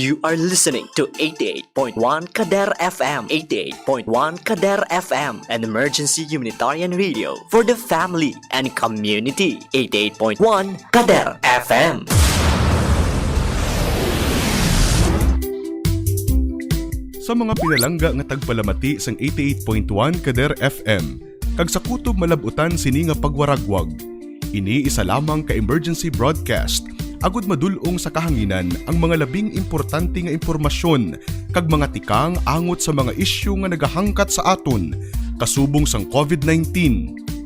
You are listening to 88.1 Kader FM, 88.1 Kader FM, an emergency humanitarian radio for the family and community. 88.1 Kader FM. Sa mga pinalangga nga tagpalamati sang 88.1 Kader FM, kag sa kutob malabutan sini nga pagwaragwag. Ini isa lamang ka emergency broadcast agud madulong sa kahanginan ang mga labing importante nga impormasyon kag mga tikang angot sa mga isyu nga nagahangkat sa aton kasubong sang COVID-19,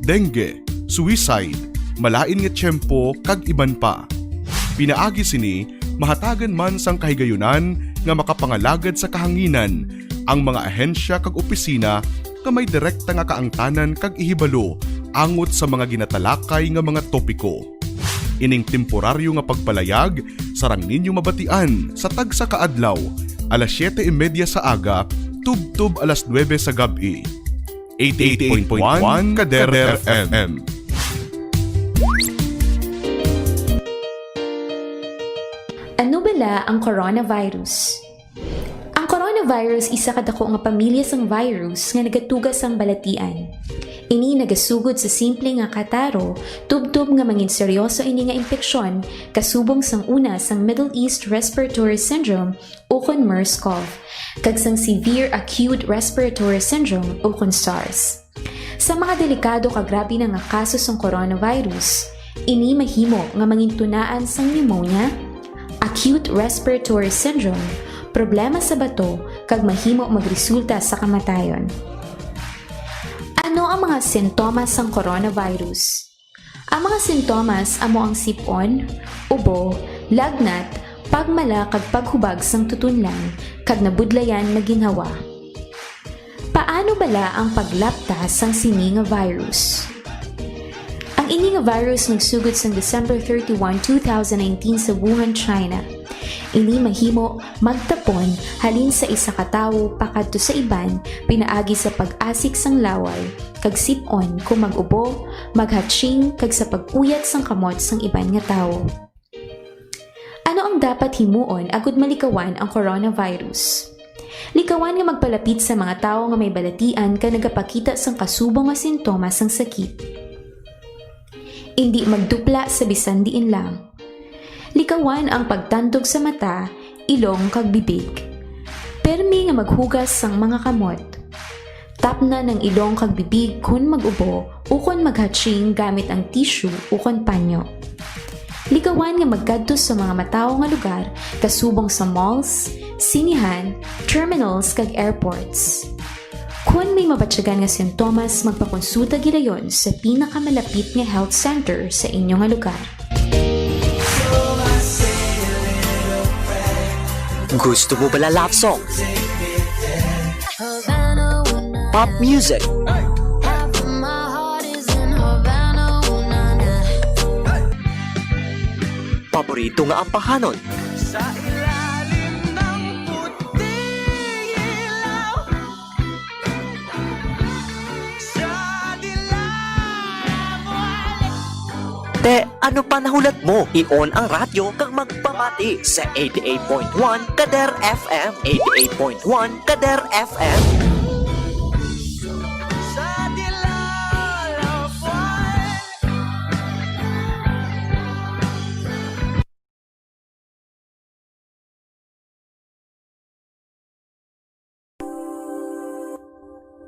dengue, suicide, malain nga tiyempo kag iban pa. Pinaagi sini mahatagan man sang kahigayunan nga makapangalagad sa kahanginan ang mga ahensya kag opisina nga may direkta nga kaangtanan kag ihibalo angot sa mga ginatalakay nga mga topiko. Ining temporaryo nga pagpalayag sarang ninyo mabatian sa tagsa kaadlaw, alas 7:30 sa aga, tub-tub alas 9 sa gabi. 88.1 Kader FM. Ano bala ang coronavirus? Ang coronavirus isa kadako nga pamilya sang virus nga nagatugas sang balatian. Ini nagasugod sa simple nga kataro, tubtub nga mangin seryoso ini nga impeksyon kasubong sang una sang Middle East Respiratory Syndrome o kon MERS-CoV, kag sang Severe Acute Respiratory Syndrome o kon SARS. Sa mga delikado kag grabe na nga kaso sang coronavirus, ini mahimo nga mangin tunaan sang pneumonia, acute respiratory syndrome, problema sa bato kag mahimo magresulta sa kamatayon. Ano ang mga sintomas ng coronavirus? Ang mga sintomas amo ang sipon, ubo, lagnat, pagmala kag paghubag sang tutunlan kag nabudlayan maginhawa. Paano bala ang paglapta sang sini nga virus? Ang ini nga virus nagsugod sang December 31, 2019 sa Wuhan, China. Ini mahimo magtapon halin sa isa ka tawo pakadto sa iban pinaagi sa pag-asik sang laway kag sip-on kung mag-ubo, maghatching kag sa pag-uyat sang kamot sang iban nga tawo. Ano ang dapat himuon agud malikawan ang coronavirus? Likawan nga magpalapit sa mga tawo nga may balatian ka nagapakita sang kasubong nga sintomas sang sakit. Hindi magdupla sa bisan diin lang. Likawan ang pagtandog sa mata, ilong kag bibig. Permi nga maghugas sang mga kamot. Tapna ng ilong kag bibig kun mag-ubo o kun maghatching gamit ang tissue o kun panyo. Likawan nga magkadto sa mga matawo nga lugar kasubong sa malls, sinihan, terminals kag airports. Kung may mabatyagan nga sintomas, magpakonsulta gidayon sa pinakamalapit nga health center sa inyong nga lugar. Gusto mo bala love song? Pop music? Paborito nga ampahanon? Te, ano pa nahulat mo? I-on ang radyo kag magpamati sa 88.1 Kader FM. 88.1 Kader FM.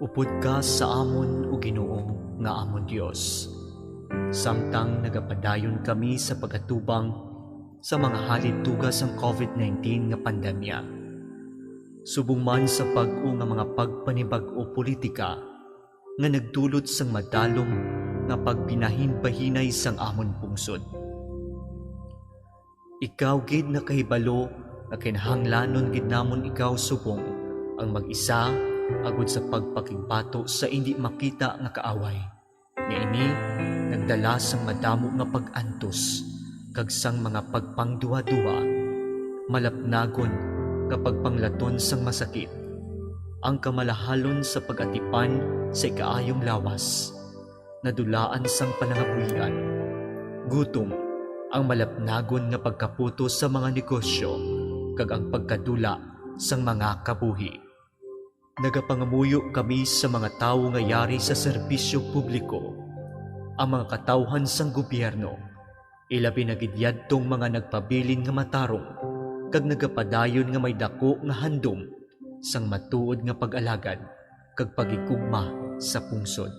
Upod ka sa amon o Ginoo nga amon Dios. Samtang nagapadayon kami sa pagatubang sa mga halid-tugas ng COVID-19 nga pandemya. Subong man sa pag-u nga mga pagpanibag-o politika nga nagdulot sang madalom nga pagbinahin-bahinay sang amon pungsod. Ikaw gid na kahibalo nga kinahanglanon gid namon ikaw subong ang mag-isa agud sa pagpakigbato sa hindi makita nga kaaway. Nga ini nagdala sang madamo nga pag-antos kag sang mga pagpangduwa-duwa, malapnagon nga pagpanglaton sang masakit, ang kamalahalon sa pag-atipan sa ikaayong lawas, nadulaan sang panangabuhian, gutom, ang malapnagon nga pagkaputo sa mga negosyo, kag ang pagkadula sang mga kabuhi. Nagapangamuyo kami sa mga tawo nga yari sa serbisyo publiko, ang mga katawhan sang gobyerno, ilabi na gidyadtong mga nagpabilin nga matarong, kag nagapadayon nga may dako nga handom sang matuod nga pag-alagad kag pagigugma sa pungsod.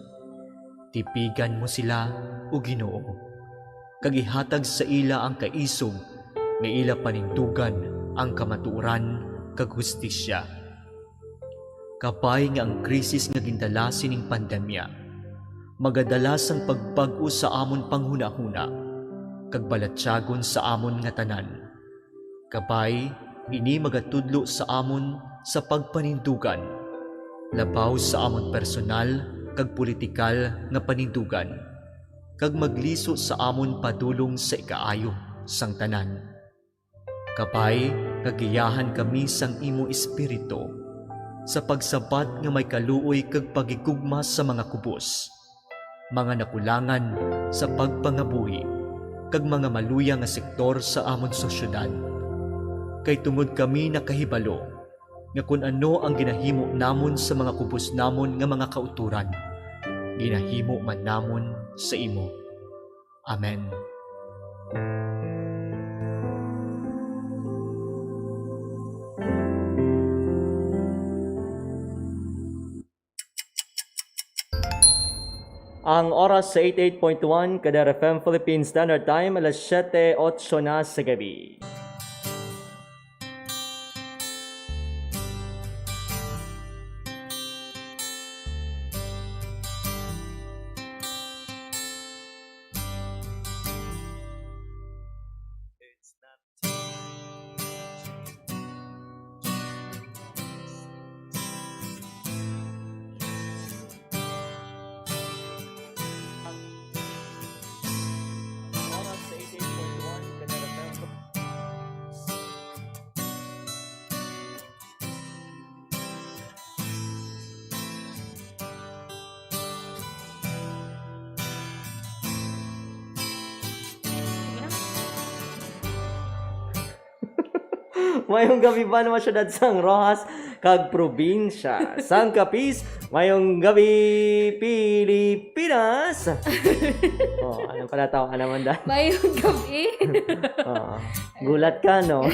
Tipigan mo sila o Ginoo, kag ihatag sa ila ang kaisog nga ila panindugan ang kamatuoran kag hustisya. Kapay nga ang krisis nga gindala sining pandemya, magadalas ang pagbag-o sa amon panghunahuna, kag balatyagon sa amon nga tanan. Kapay ini magatudlo sa amon sa pagpanindugan, labaw sa amon personal kag politikal nga panindugan, kag magliso sa amon padulong sa ikaayo sang tanan. Kapay kagiyahan kami sang imo espiritu sa pagsabat nga may kaluoy kag pagigugma sa mga kubos, mga nakulangan sa pagpangabuhi, kag mga maluya nga sektor sa amon sosyedad. Kay tungod kami nakahibalo nga kung ano ang ginahimo namon sa mga kubos namon nga mga kauturan, ginahimo man namon sa imo. Amen. Ang oras sa 88.1 Kadar FM Philippine Standard Time, alas 7:08 na sa gabi. Oras sa 88.1 Kadar FM. Mayong gabi ba naman syudad sang Rojas kag probinsya sang Capiz. Mayong gabi Pilipinas. Anong palatawa naman dahil? Mayong gabi. Gulat ka, no?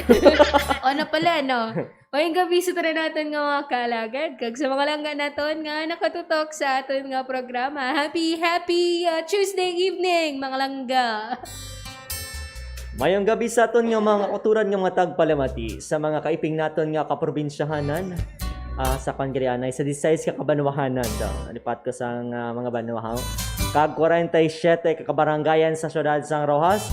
O na pala, no? Mayong gabi sa tara natin nga mga kalagad. Kag sa mga langga naton nga nakatutok sa aton nga programa. Happy Tuesday evening, mga langga. Mayong gabi sa aton nga mga kuturan nga mga tagpalamati sa mga kaiping naton nga kaprobinsyahanan sa Pangirianay sa 16 ka kabanwahanan lipat ko sa mga banwahaw kag 47 ka kabaranggayan sa syudad sang Rojas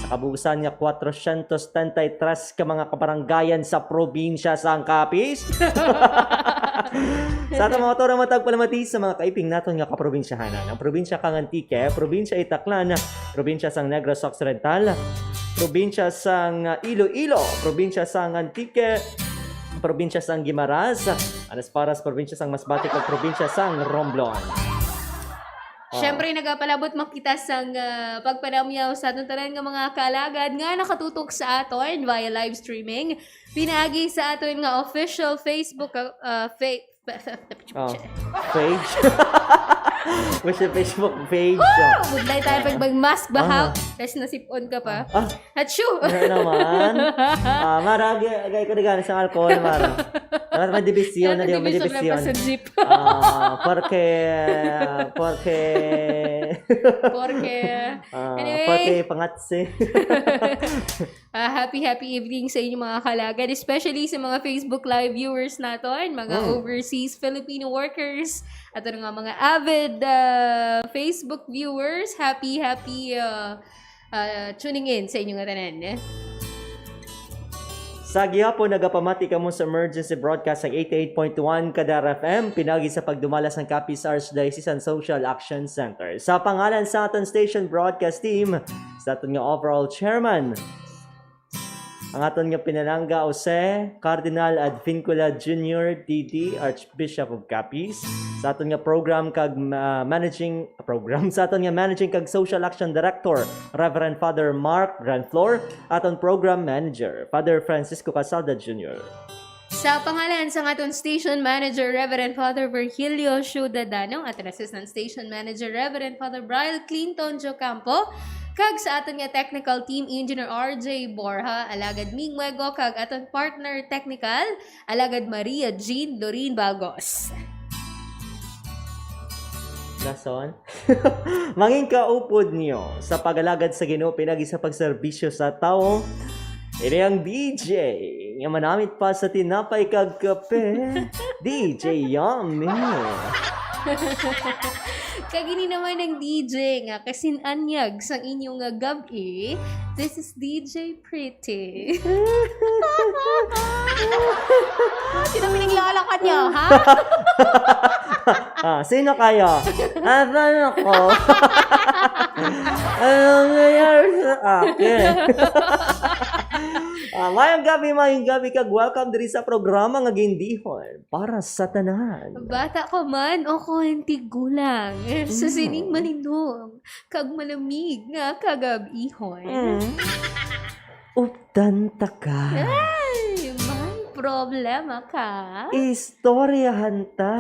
sa kabuusan nga 433 ka mga kabaranggayan sa probinsya sang Capiz. Sa atong mga torang matagpalamati sa mga kaiping naton nga kaprobinsyahanan, ang probinsya kang Antique, probinsya Itaclan, probinsya sang Negros Occidental, probinsya sang Iloilo, probinsya sang Antique, probinsya sang Guimaras, Alasparas, probinsya sang Masbate, ug probinsya sang Romblon. Siyempre, nagapalabot makita sang pagpanamyaw sa aton tanan nga mga kalagad nga nakatutok sa aton via live streaming. Pinagi sa aton nga official Facebook Page. What's your Facebook page? Budlay tayo pag mask bahaw. Tapos nasipon ka pa. Achoo! Ano naman? Mara, agay ko na sa alcohol, Mara. May division na diyo, may division. Porque Anyway, pangatse. happy evening sa inyo mga kalagad, especially sa mga Facebook live viewers natin, mga overseas Filipino workers, at nga mga avid Facebook viewers. Happy tuning in sa inyong tanan. Sa gihapon, nagapamati ka mo sa emergency broadcast ng 88.1 Kadar FM, pinagi sa pagdumalas ng Capiz Archdiocesan Social Action Center. Sa pangalan sa aton station broadcast team, sa aton nga overall chairman, ang aton nga pinalangga Jose Cardinal Advincula Jr. DD, Archbishop of Capiz, sa aton nga program kag managing program sa aton nga managing kag social action director Reverend Father Mark Granflor, aton program manager Father Francisco Casalda Jr. Sa pangalan sa aton station manager Reverend Father Virgilio Ciudadano at assistant station manager Reverend Father Brian Clinton Jocampo, kag sa aton nga technical team Engineer RJ Borja, alagad Ming Muego, kag aton partner technical alagad Maria Jean Dorin Balgos. Dason. Mangin kaupod niyo sa pagalagad sa Ginoo pinagi sa pagserbisyo sa tao. Ini ang DJ nga manamit pa sa tinapay kag kape. DJ Yummy. Kagini naman ng DJ nga kasinanyag sang inyong nga gabi. This is DJ Pretty. Sino pinaglalakan niya, ha? Sino kayo? Asan ako? Anong nangyari sa akin? Mayong gabi kag welcome diri sa programa nga gindihon para sa tanan. Bata ka man o kuwenti gulang. Sa sining malinong. Kag malamig nga kagabihon. Uptanta ka. Ay, may problema ka? Istoryahan ta.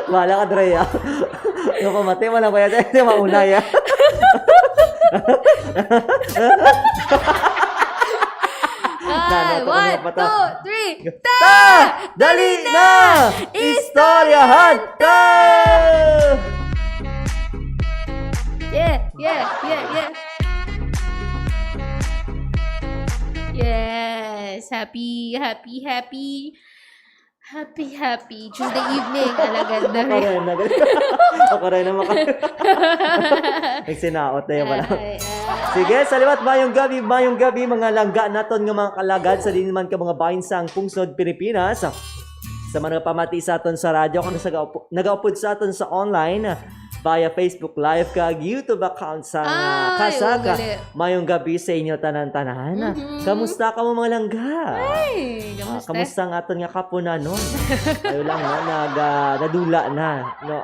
Wala ka, Dre, ah. Yung pamati mo lang kaya tayo mauna, ya. Ay, 1, 2, 3, Ta! Dali na! Istoryahan ta! Yeah. Yes, happy Tuesday evening, alagad na rin. Ako rin naman ka. Nagsinaot na yun pala. Ay. Sige, salimat mayong gabi, mga langga naton nga mga kalagad sa din man ka mga bahin sang pungsod Pilipinas. Sa mga pamati sa aton sa radyo, kung nagaupod sa aton sa online, via Facebook Live kag YouTube account sa Kasaka. Mayong gabi sa inyo tanan-tanan. Kamusta ka mo mga langga? Ay, Kamusta ang aton nga kapunan nun? Ayo lang no, nadula na no,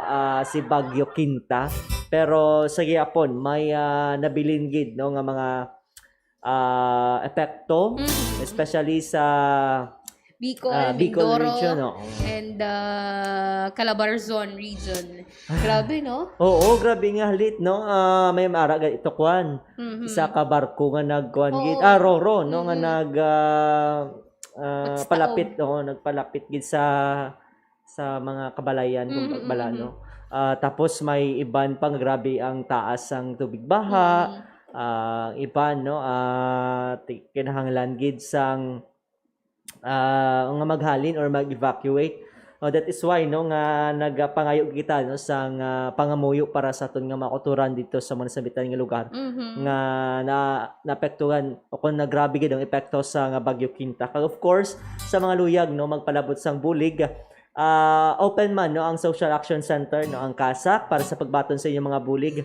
si Bagyo Quinta. Pero sa gihapon may nabilin gid no nga mga epekto, especially sa Bicol, Bicol Mindoro, region, no? and Calabarzon region. Grabe, no? Oo, grabe nga halit, no? May maraga ito kwan. Isa ka barko nga nagkuan gid. Roro, no? Nga palapit, no? Nagpalapit gid sa mga kabalayan kung pagbala, no? Tapos may iban pang grabe ang taas ang tubig baha. Iban, no? Kinahanglan gid sang nga maghalin or mag-evacuate. That is why no nga nagpangayo kita no sang pangamuyo para sa aton nga makuturan dito sa mga sabitan nga lugar nga naapektuhan o kung nagrabe gid ang epekto sa nga Bagyo Quinta. Kag of course sa mga luyag no magpalabot sang bulig, open man no ang Social Action Center no ang Kasak para sa pagbaton sa inyong mga bulig.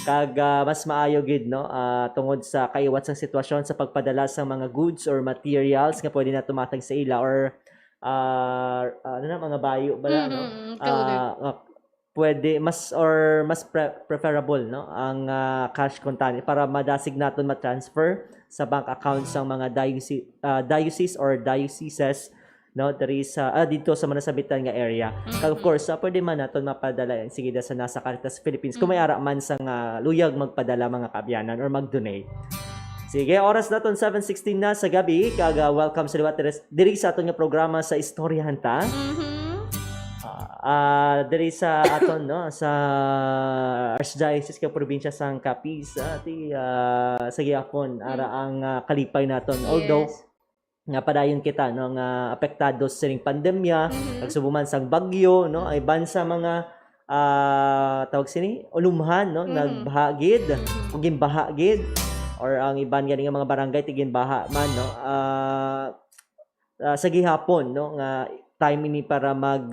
Kag mas maayo gid no tungod sa kaiwat sang sitwasyon sa pagpadala sa mga goods or materials nga pwede na tumatag sa ila or mga bayo bala no pwede mas preferable no ang cash contant para madasig naton ma-transfer sa bank accounts ng mga diocese or dioceses no diri sa dito sa manasabitan nga area. Kag of course pwede man naton mapadala sige sa nasa Caritas Philippines kung may ara man sang luyag magpadala mga kaabyanan or mag-donate. Sige, oras naton 7:16 na sa gabi. Kag welcome sa liwat diri sa aton nga programa sa Istoryahan ta. Diri sa aton no sa Archdiocese ka probinsya sang Capiz sa gihapon ara ang kalipay naton. Although nga padayon kita no nga apektado sa ring pandemya, nagsubuman sang bagyo no ay bansa mga tawag sini ulumhan no nagbahagid ug gimbahagid or ang iban gani nga mga barangay tigin baha man no sa gihapon no nga time ini para mag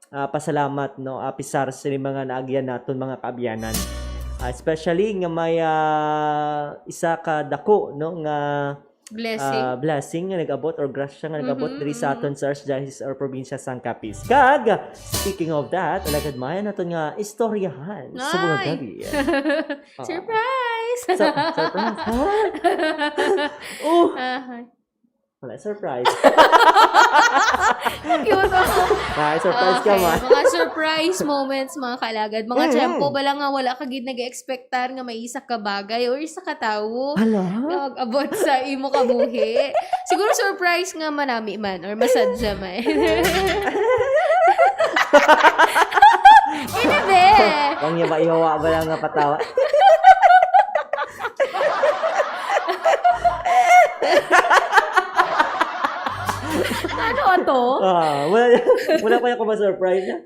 pasalamat no pisar sa mga naagyan naton mga kaabyanan. Especially nga may isa ka dako no nga Blessing. blessing nga nag-abot or grasya nga nag-abot diri sa aton sa Archdiocese or probinsya sang Capiz. Kag speaking of that, alagad maya naton nga istoryahan sa mga Ay! gabi. Surprise! Surprise. Oh, Ah, wala surprise. cute ako. Surprise ka man. Mga surprise moments, mga kalagad. Mga tiyempo ba lang nga wala ka gid nag-expectar nga may isa ka bagay or isa ka tawo Hala. nga mag-abot sa imo kabuhi. Siguro surprise nga manami man or masadya man. Inabe! Kung niya ba ihawa ba lang nga patawa? Ano to? Wala pa ako ma-surprise na.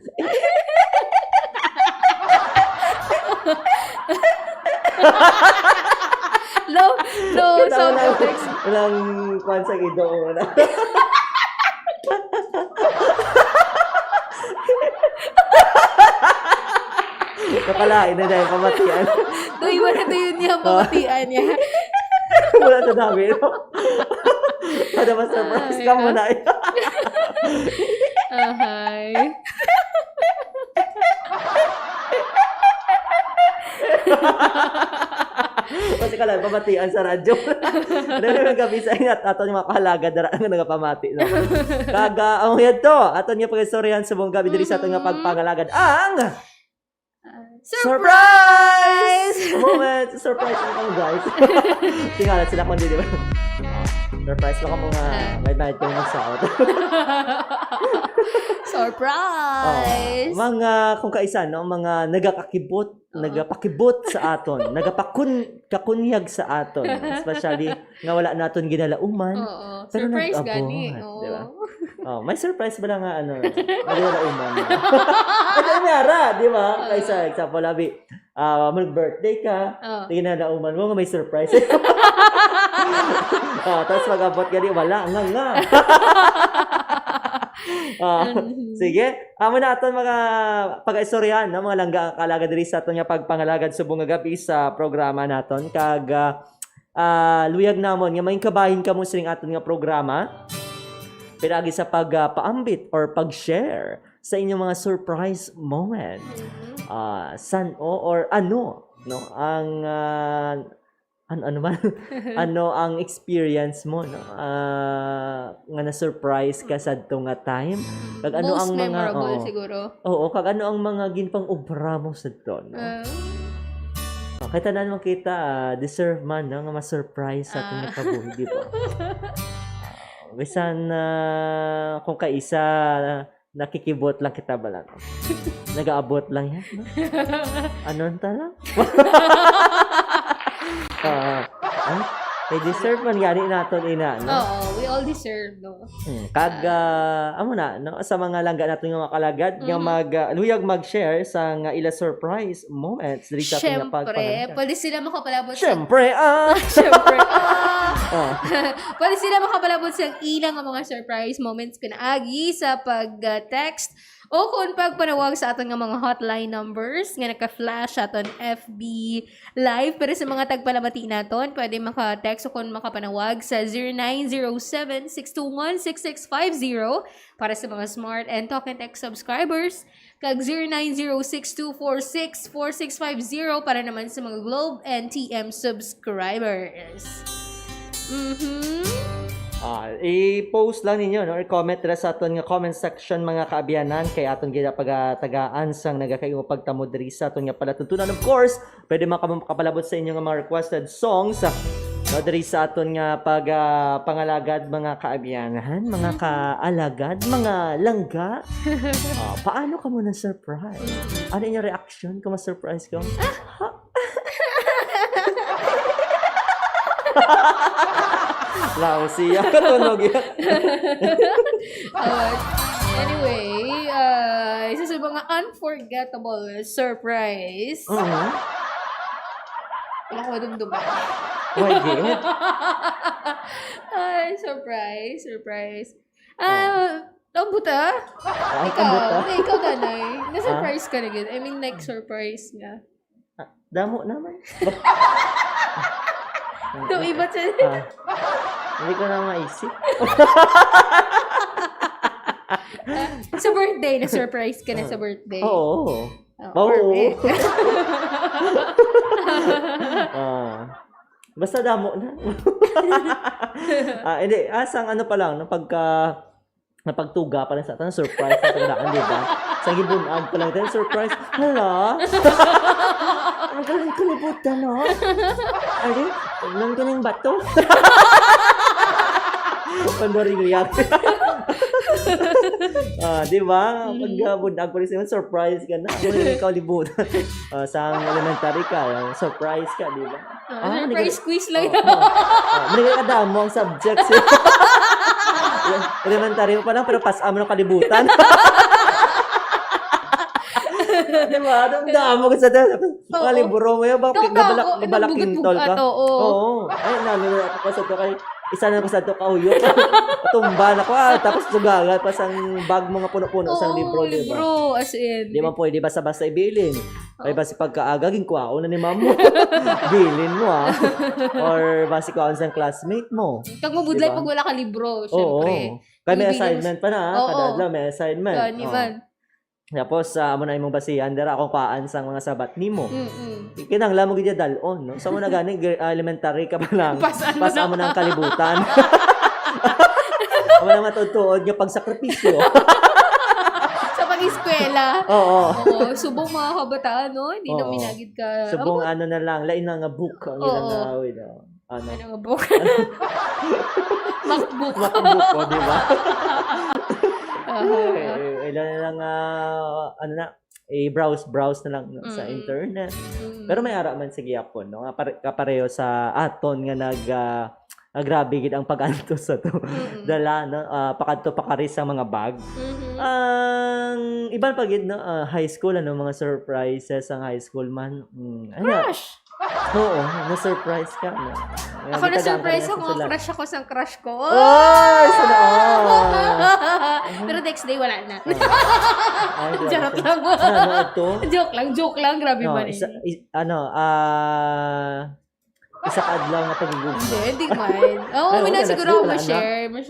Low sound effects. Walang kwan sa gido. Wala. Nakalain na dahil pamatian. Tuwi mo na to yun niya, pamatian niya. Wala na dami. No? Kada ma-surprise ka muna. Ahay. Kasi ka lang, pamatian sa radyo. Ano yung gabi sa ingat, ato yung makahalaga, dara nga nagapamati. No? Kaga, ang yan to, ato yung pag-istoryahan sa buong gabi, diri sa ato nga pagpangalagad, ang surprise moment! Surprise mo guys. Tingnan sila kung di ba? Surprise mo ka mga may kong magsaot. Surprise! Mga kung kaisa, no? Mga nagapakibot sa aton, nagapakunyag sa aton. Especially nga wala naton ginalauman. Oo. Pero Surprise nag-abot, gani. di ba? Oo. May surprise ba lang nga ginalauman? Ito yung nara, di ba? Kaisa, example, labi, mag-birthday ka, ginalauman mo nga may surprise. Tapos mag-abot gani, wala, nga. Sige, amo na aton mga pag-istoryahan no mga langga kalaga diri sa aton nga pagpangalagad subong nga gabi sa programa naton kag luyag namon nga may kabahin kamo sining aton nga programa pinagi sa pagpaambit or pag-share sa inyong mga surprise moment. Or ano no ang ano man ano ang experience mo no nga na surprise ka sa nga time kag ano Most ang mga memorable siguro. oo kag ano ang mga ginpang obra mo sa to no kay tanan man kita deserve man no nga ma-surprise sa ating kabuhi di ba bisan kung kaisa nakikibot lang kita bala no? Nag-aabot lang yan no? Anon ta lang may deserve man gani naton ina no? Oo, we all deserve no. Kag amo na no sa mga langga naton nga makalagad nga luyag mag-share sa nga ila surprise moments diri sa ating nga Syempre, pagpangalagad. pwede sila makapalabot Syempre Syempre. oh. Pwede sila makapalabot sa ilang mga surprise moments pinaagi sa pag-text o kung pagpanawag sa aton nga mga hotline numbers nga naka-flash aton FB live pero sa mga tagpalamati naton pwede maka-text o kung makapanawag sa 0907-621-6650 para sa mga smart and talk and text subscribers kag 0906-246-4650 para naman sa mga Globe and TM subscribers. I-post lang ninyo no or comment ra sa aton nga comment section mga kaabiyanan kay aton gid pagatagaan sang nagakayo pagtamo diri sa aton nga palatuntunan. Of course, pwede makapalabot sa inyo nga mga requested songs no diri sa aton nga pangalagad mga kaabiyanan, mga kaalagad, mga langga. Paano ka mo na surprise? Ano inyong reaction kung ma-surprise ko? Lao siya katunog yan. Anyway, isa sa mga unforgettable surprise. Wala ko dumduman. My God. Ay, surprise. Ang buta? Ang Ikaw, buta? ikaw ganay. Na-surprise ka na gid. I mean, like, surprise nga. Damo naman. Tumibat siya. Hindi ko na maisip. Sa birthday, na-surprise ka na sa birthday. Oo. Oh, Oo. Basta damo na. Hindi. Asang ano pa lang, napagtuga pa lang sa atin, surprise sa tandaan, di ba? Sa gibunag pa lang tayo, surprise. Hala? Ang galing ko libutan, no? Ay, tignan ko ng bato. Pandoriyak. Di ba? Pag bunag pa rin sa'yo, surprise ka na. Kung ikaw libutan. Sa elementary ka, surprise ka, di ba? Surprise quiz lang. Manigay ka damo ang subjects. Elementary mo pa lang, pero pass mo ng kalibutan. Di ba? Damo ka sa kaliburo mo yun. Bakit gabalakintol ka? Oo. Ay, nalala ako pa sa to kay isa na ko sa to kauyo. Tumba na ko. Tapos sugagat pa sang bag mga puno-puno sang libro. Libro, as in. Di man pwede basta-basta ibilin. Ay basi pagkaagagin ko ako na ni mamo. Bilin mo Or basi ko ang classmate mo. Kag mabudlay pag wala ka libro, syempre. Kaya may assignment pa na. Kada adlaw may assignment. Kaniman. Tapos amo na imong basihan dira akong paan sang mga sabat nimo. Kinahanglan mo gid dalon, no? Sa mo na gani elementary ka pa lang. Pas amo na ang kalibutan. Amo na matutuod nga pagsakripisyo. Sa pag-eskwela. Oo. Subong mga kabataan, no? Hindi na minagid ka. Subong ano na lang, lain na nga book ang ilang nawid. Ano nga book? MacBook. MacBook, di ba? Ilan na lang, browse na lang sa internet. Pero may ara man sige Japon, no? Kapareho sa aton nga grabe gid ang pag-antos sa to. Dala, no? Pakadto pakari sa mga bag. Ang iban pa gid, no? High school, mga surprises ang high school man. Crush! Oo, na-surprise ka. No? Ako na-surprise ako, crush ako sa crush ko. Ay, sana Pero next day, wala na. Ay, Charot lang. Joke lang. Grabe man eh. Isa ka adlaw nga pag-google. Hindi man. May na siguro ako ma-share. May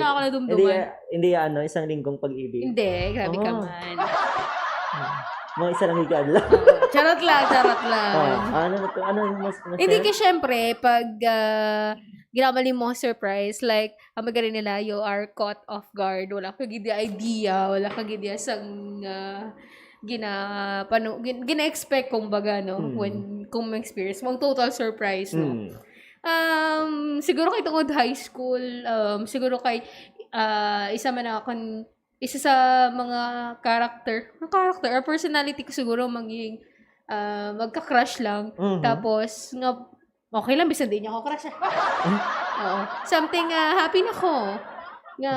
na ako na dumduman. Hindi, isang linggong pag-ibig. Hindi, grabe ka man. Mga isa lang higadlaw. Charot lang. Ano mas Hindi ka syempre, pag ginamali mo surprise, like, ang magaling nila, you are caught off guard. Wala ka gid idea, wala ka gid sang gina-expect kumbaga, no? Kung may experience mo, total surprise, no? Siguro kay tungod high school, siguro kay isa sa mga character or personality ko siguro maging magka-crush lang. Tapos nga okay lang bisan din niya ako crush. Oo. Something happy na ko. Nga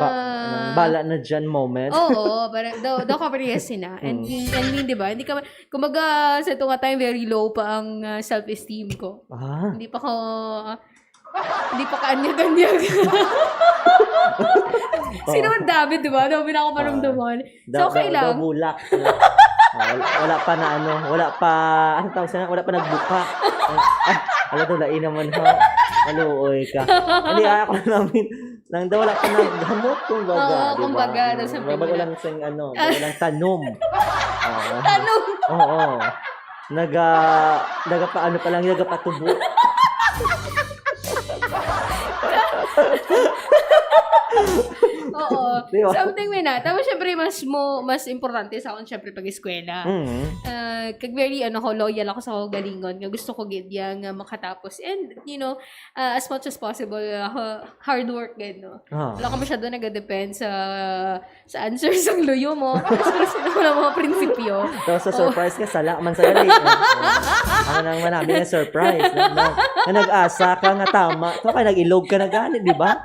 bala na dyan moment. Oo, para daw ka parehas na. And di ba? Hindi ka kumbaga sa tunga time very low pa ang self-esteem ko. Hindi pa kaanyag-anyag. Sino man David, di ba? Dabi na ako maramdaman. So, okay lang. Bulak. Wala pa na wala pa nagbuka. Wala to, lain naman ha. Maluoy ka. Hindi, ako namin, wala pa naghamot, kumbaga. Oo, kumbaga. Walang tanom. Tanom? Oo. Nagapatubo. Oo. Diba? Something may na. Tapos syempre mas importante sa akin syempre pag-eskwela. Kag very loyal ako sa galingon. Gusto ko gid yang makatapos. And as much as possible hard work gid, no. Wala ka masyado nag-depend sa answers ang luyo mo. Sino mo mga prinsipyo. Tapos sa surprise ka, sala man sa gali. Ano nang manami na surprise. Na nag-asa ka nga tama. So kaya nag-ilog ka na gani, di ba?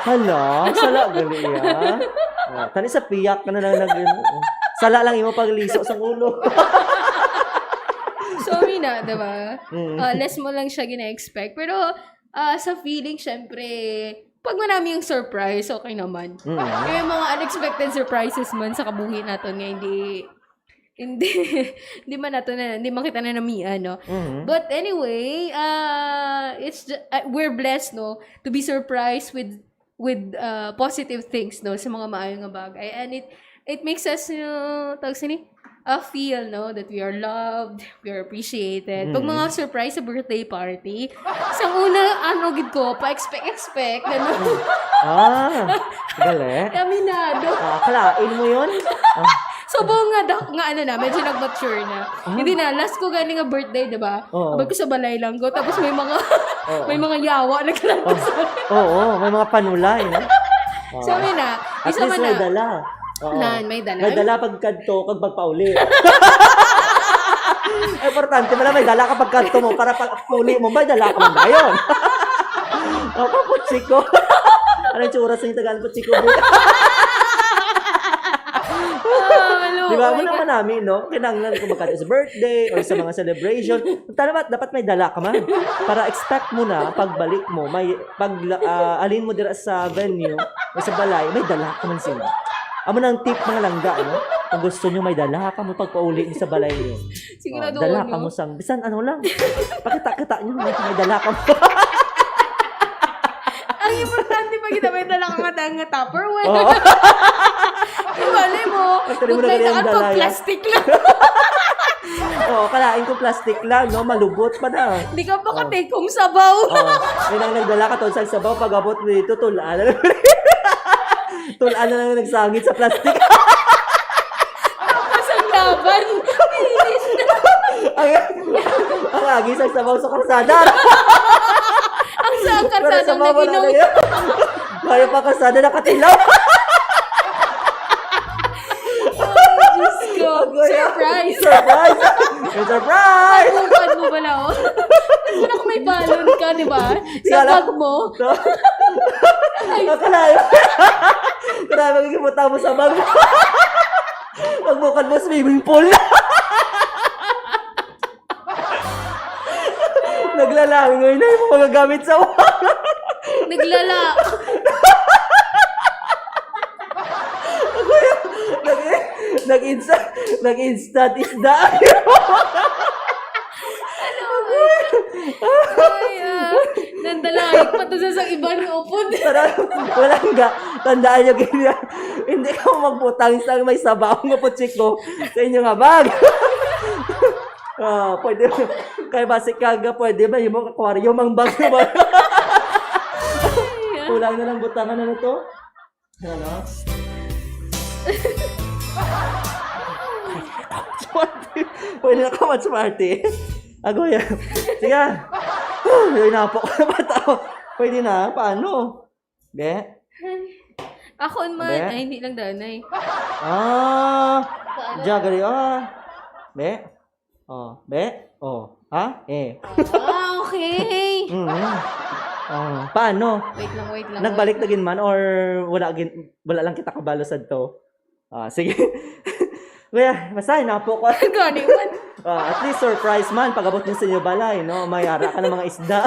Hala, sala gali ya. Tani sa piyak ka na lang sala lang imo pagliso sa ulo. So, mina, diba? Less mo lang siya gina-expect. Pero, sa feeling, syempre, pag marami yung surprise, okay naman. Kaya yung mga unexpected surprises man sa kabuhi natin nga, Hindi, hindi man nato na, hindi man kita na namian, no? Mhm. But anyway, we're blessed, no, to be surprised with positive things, no, sa mga maayong nga bagay. And it makes us, tawag sini, feel, no, that we are loved, we are appreciated. Pag mga surprise sa birthday party, sa una, gid ko, pa-expect, gano'n. Gali. Aminado. Kalain mo yun? So, nga medyo nag-mature na. Hindi na, last ko galing nga birthday, diba? Oo. Abag ko sa balay lang ko, tapos may mga, may mga yawa na kalanta sa Oo, may mga panulay. No? Sabi na, At isa least man may na, dala. Oo. may dala. May dala pag kanto, kag pagpauli. Importante pala may dala kapag kanto mo para pag puli mo, may dala ka man dayon. Ako, putsiko. Anong tsura sa yung Tagalog, putsiko? Di ba? Mo naman namin, no? Kinanglan kung magkano sa birthday or sa mga celebration. Dapat may dala ka man. Para expect mo na, pagbalik mo, alin mo dira sa venue o sa balay, may dala ka man sila. Amo nang tip mga langga, no? Kung gusto nyo, may dala ka mo pagpauli sa balay nyo. Sigurado Dala ka nyo. mo sang, bisan ano lang. Pakita-kita nyo, may dala ka mo. Ang importante pag may dala ka nga Tupperware. Oo. Iwalay mo, Pagkari mo na kung ganyan kailangan dala pag yan. plastic lang. Oo, kalain ko plastic lang, no? Malubot pa na. Hindi ka pa ka-take home sabaw. May nang nagdala ka tol sa sabaw, pag-abot mo dito, tulaan na lang. Tulaan na lang nagsangit sa plastic. Tapos ang laban. Finish na. Ang agi sa sabaw sa karsada. Ang saan Pero karsadang sabaw wala nag-inom. na yan. Kaya pa karsada nakatilaw. Diyos ko. Surprise. Surprise! May surprise! Pagbukan mo bala, oh. Tapos na kung may balon ka, di ba? Sa Kala- bag mo. Akalayo. Kaya magiging mo sa bag. Pagbukan mo swimming pool. Naglalangoy na yung mga gamit sa Naglala. Nag-instant isda. Ay, nandalahig pa to sa ibang upod. Walang tandaan nyo ganyan. Hindi ka magbutang isang may sabaw nga putsik ko sa inyo nga bag. Pwede. Kaya basic kaga, pwede ba yung mga aquarium ang bag naman? Kulang na lang butangan na to. Ano? Smarty. Pwede na ka mag-smarty. Ako yan. Sige. Yung napok na ba tao? Pwede na. Paano? Be? Ako man, Be? ay hindi lang danay. Jaggery. Be? Be? Ha? Okay. Paano? Wait lang. Nagbalik na gin man or wala lang kita kabalo sa to? Sige. Kaya, basta napo ko. Gani man. At least surprise man pag-abot niyo sa inyo balay, no? Mayara ka ng mga isda.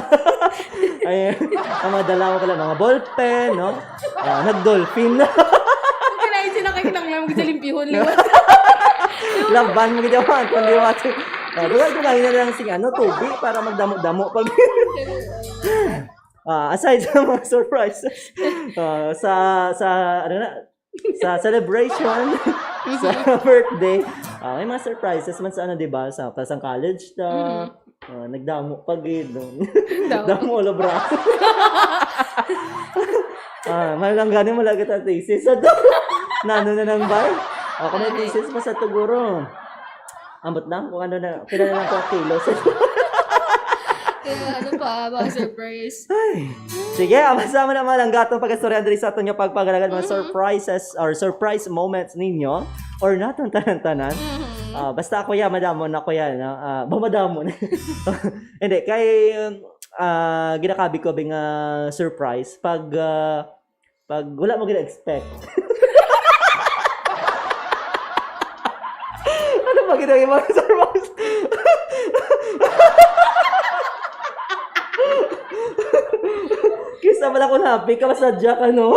Ay, ang mga dala ko pala, mga ballpen, no? Nag-dolphin. Kinain siya nakikilang lang magdalimpihon liwat. Laban mo ginawa. Kung di wati. Dugal ko na lang sing tubig para magdamo-damo pag... Aside sa mga surprises, sa celebration, sa birthday, may mga surprises man sa diba? Sa college na, nagdamo pagid, damo ulo braso. Malang gani malagat ang thesis. Nano na nang bay? Ako may thesis pa sa tuguro. Ambot lang kung ano na, pila na lang ko kilos. Kaya ano pa, mga surprise. Sige, masama naman ang gatong pag-astorya Andres sa ato nyo pagpagalagan mga surprises or surprise moments ninyo or natong tanan-tanan. Basta ako yan, madamon ako yan. Bumadamon. Hindi, kay ginakabi ko bing surprise pag wala mo gina-expect. Ano ba ginagin mga surprise? Kisa pala ko happy ka, masadya ka, no?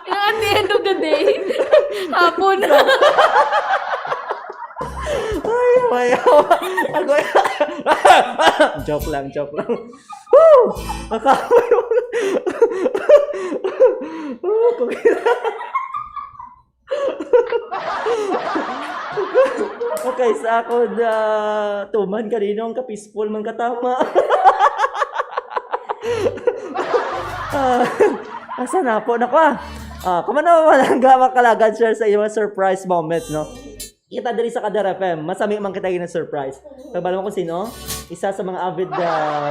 At the end of the day, hapon. Joke lang. Woo! Makakamay mo. Okay, sa ako na tuman kanino ang ka-peaceful man katama. Asa na po? Kumano malangga makalagad share sa iyong surprise moments, no? Kita diri sa Kader FM, masami man kita na surprise. Kabalo mo kung sino? Isa sa mga avid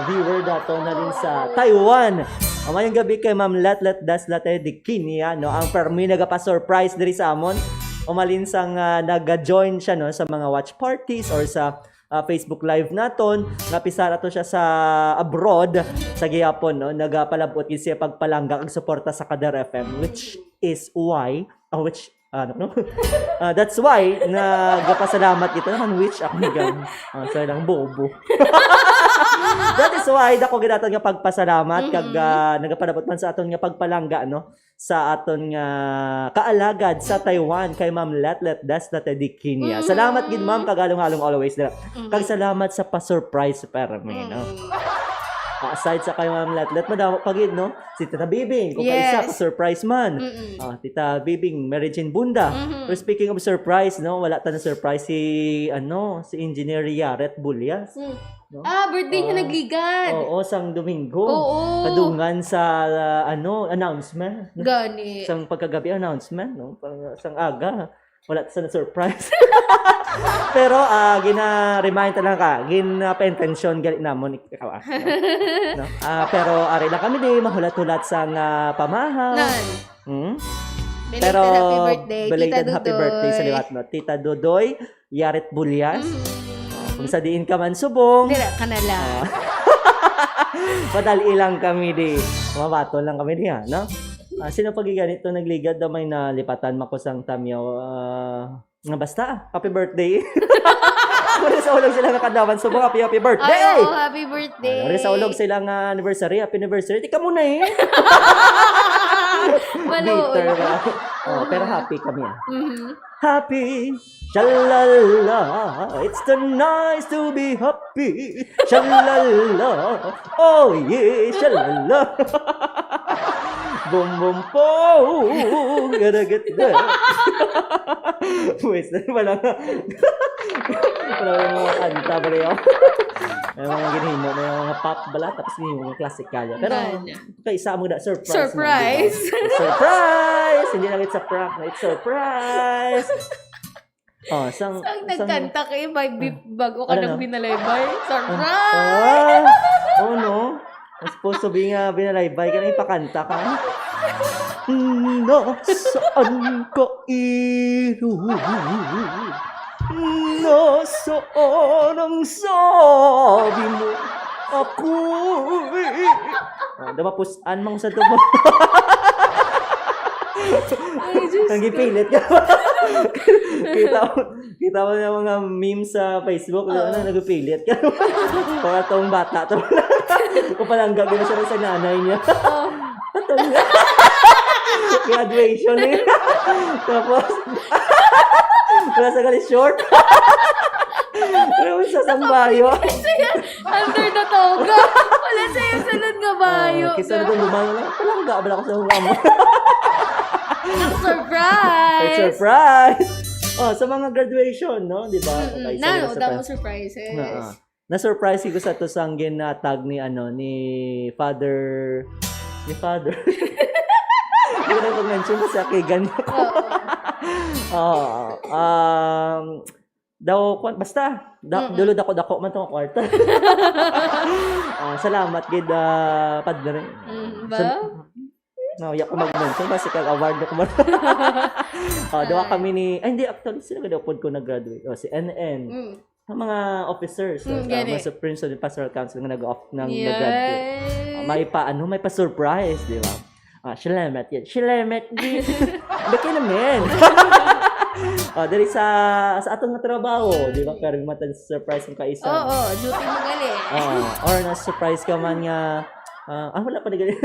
viewer dato na rin sa Taiwan. Mayong gabi kay Ma'am Latlet Daslate de Kinia, no? Ang permi nagapa-surprise diri sa amon. Umalinsang nag-join siya, no, sa mga watch parties or sa Facebook Live naton. Napisara to siya sa abroad sa gihapon, no? Nagapalabot gid siya pagpalangga kag suporta sa Kader FM, which is why that's why nagapasalamat ito naman which ako nigang sa ilang bobo. That is why dako ginaton nga pagpasalamat kag nagapalabot man sa aton nga pagpalangga, no, sa aton nga kaalagad sa Taiwan kay Ma'am Latlet Daslate de Kinia. Salamat gid ma'am kag halong-halong always dira. Kag salamat sa pa-surprise para me, no. Aside sa kay Ma'am Latlet, madamo pagid, no? Si Tita Bibing, kung kaisa ka surprise man. Tita Bibing, Mary Jane Bunda. Pero speaking of surprise, no, wala ta na surprise si Engineer Yaret Bulyas. No? Birthday niya nagligad. Oo, sang Domingo. Oo. Kadungan sa announcement. Gani. Sang pagkagabi announcement, no? Sang aga. Wala sa surprise. Pero gina-remind lang ka, gina-pa-intention galit namon ikaw. No? Pero ari lang kami di mahulat-hulat sang pamahaw. Pero belated happy birthday sa liwat, no? Tita Dodoy Yaret Bulyas. Kung sa diin ka man subong. Dira ka na lang. Padali lang kami di. Mabato lang kami di, no? Sino pagiganito nagligad na may nalipatan makusang tamyaw nga basta happy birthday. Kung sa ulog sila nakadawan subong happy birthday. Ay, happy birthday. Kung sa ulog sila nga anniversary, happy anniversary. Tika muna eh. Bitter ba? Pero happy kami. Happy, shalala, it's the nice to be happy, shalala, oh yeah, shalala. Boom boom po, gotta get there. Wait, wala mga kanta ba rin ako? May mga ginhimo, may mga pop bala, tapos ginhimo mga classic kaya. Pero kaisa mo na surprise. Surprise! Hindi lang it's a prank, it's surprise. Sang nagkanta kayo, bago ka nang binalaybay. Surprise! No? I'm supposed to be nga binalaybay ka na ipakanta ka. Nasaan ka nasaan ang sabi mo ako'y damapusan mang sa tubo. Ang gipilit ka. Kita mo na mga memes sa Facebook, nagpipilit ka. Para tong bata to. Kung palang gagawin siya sa nanay niya. Graduation eh. Tapos wala sa gali short. Wala sa sambayo. Under the toga. Wala sa'yo salad nga bayo. Kisa na doon lumayo lang. Palangga ba ako sa mga mo? Surprise! Surprise! Sa mga graduation, no? Di ba? Damo surprises. Na-surprise ko sa to sang ginatag ni Father. Hindi ko na pag-mention kasi akigan ko. Dulod ako man itong kwarta. Salamat, gid, padre. Yak ko mag-mention kasi kag-award ko man. Dawa kami ni, hindi, actually, sila kadapod ko nag-graduate. Si NN. Ang mga officers, mga Supreme Student Pastoral Council nga nag-graduate. May pa-surprise, di ba? Salamat yan. Salamat din. Baki naman. Dali sa atong nga trabaho, di ba? Pero matag surprise ng kaisa. Duty mo gali. Or na-surprise ka man nga, wala pa na ganyan.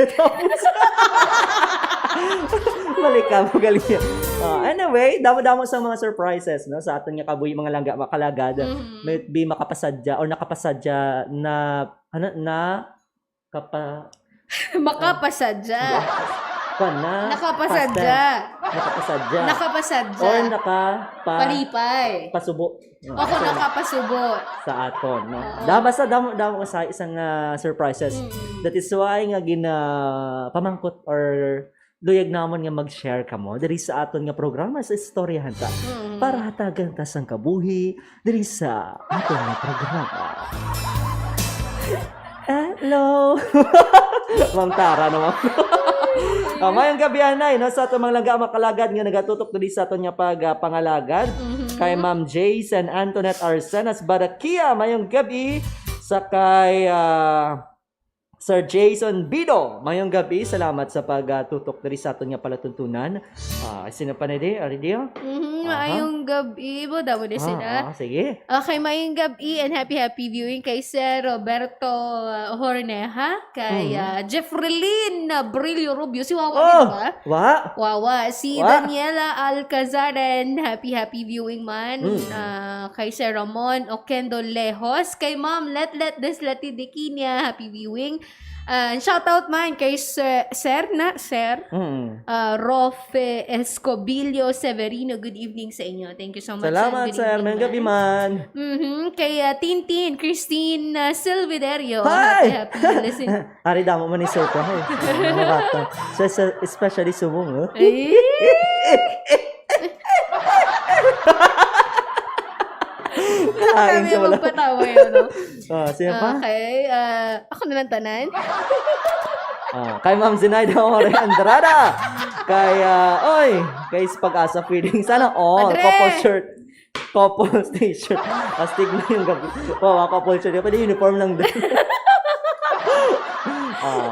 Balik ka mo galing yan. Anyway, damo-damo sa mga surprises no sa aton nga kabuhi mga langga makalagad. May be makapasadya or nakapasadya na ano na Makapasadya. nakapasadya Nakapasadya. or Palipay. pasubo Ako nakapasubo. sa aton no. Basta damo sa isang surprises. That is why nga pamangkot or luyag namon nga mag-share kamo diri sa aton nga programa sa istoryahan ta para hatagan ta sang kabuhi diri sa aton nga programa. Hello. Mang Tara naman. Mayong gabi anay no sa aton mga langga makalagad nga nagatutok diri sa aton nga pangalagad kay Ma'am Jace and Antoinette Arsenas Barakia mayong gabi sa kay Sir Jason Bido, mayong gabi. Salamat sa pagtutok diri sa aton nga palatuntunan. Sino pa na di? Aridio? Mayong gabi. Damo na sila. Sige. Okay, mayong gabi and happy viewing kay Sir Roberto Horneha, kay Jeffrelyn Brillo Rubio. Si Wawa din ba? Wawa. Si Daniela Alcazaren, happy viewing man. Kay Sir Ramon Oquendo Lejos, kay Ma'am Let Deslati Dekinia, happy viewing. Shout out man kay Sir Rofe Escobilio Severino. Good evening sa inyo. Thank you so much. Salamat, sir. Mayong gabi man. Kay Tintin Christine Silviderio. Hi! Happy listening. Ari damo man ni sir ko. Mga bata. Especially subong. Ay! Nakain siya wala. Magpatawa yun, no? Sino pa? Okay. Ako na lang tanan. Kay Ma'am Zinaida Ore Andrada. Kay Pag-asa Feeding. Sana all. Padre! Couple shirt. Couple t-shirt. Astig na yung gabi. Couple shirt. Pwede uniform lang din.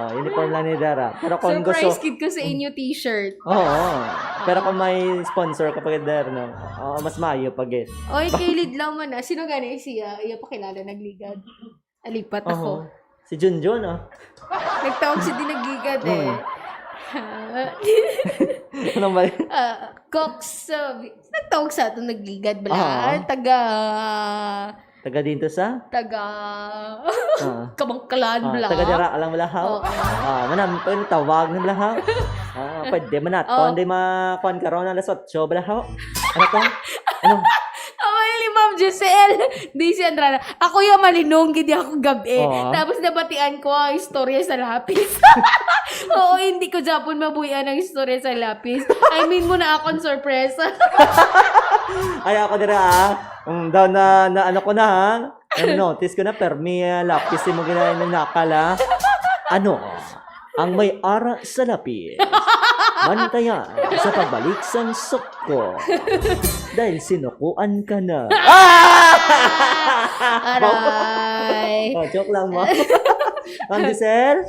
Uniform lang ni Dara. Pero kung Surprise kid ko sa inyo t-shirt. Pero kung may sponsor kapag Dara, no? Mas maayo pag Oy, kay lead lang man. Sino gani siya? Iya pa kilala nagligad. Alipat ako. Si Junjun, Nagtawag si dinagligad eh. Anong ba? Cox, nagtawag sa ato nagligad bala. Taga dito sa? Kamangkalan bala. Taga dira alang balahaw. Manam pa yung tawag ng balahaw. Pwede manaton. Hindi makuhan karon alas 8 balahaw. Ano to? Ano? Ni Ma'am Giselle. Di si Andrada. Ako yung malinong, hindi ako gabi. Tapos nabatian ko ang istorya sa lapis. Oo, hindi ko Japon mabuhian ang istorya sa lapis. I mean mo na akong sorpresa. Ay, ako dira daw na ano ko na notice ko na permi lapis mo ginawa ng nakala. Ang may ara sa lapis. Mantayan sa pagbalik sang soko. Dahil sinukuan ka na. Aray. Joke lang mo. Ma'am Giselle,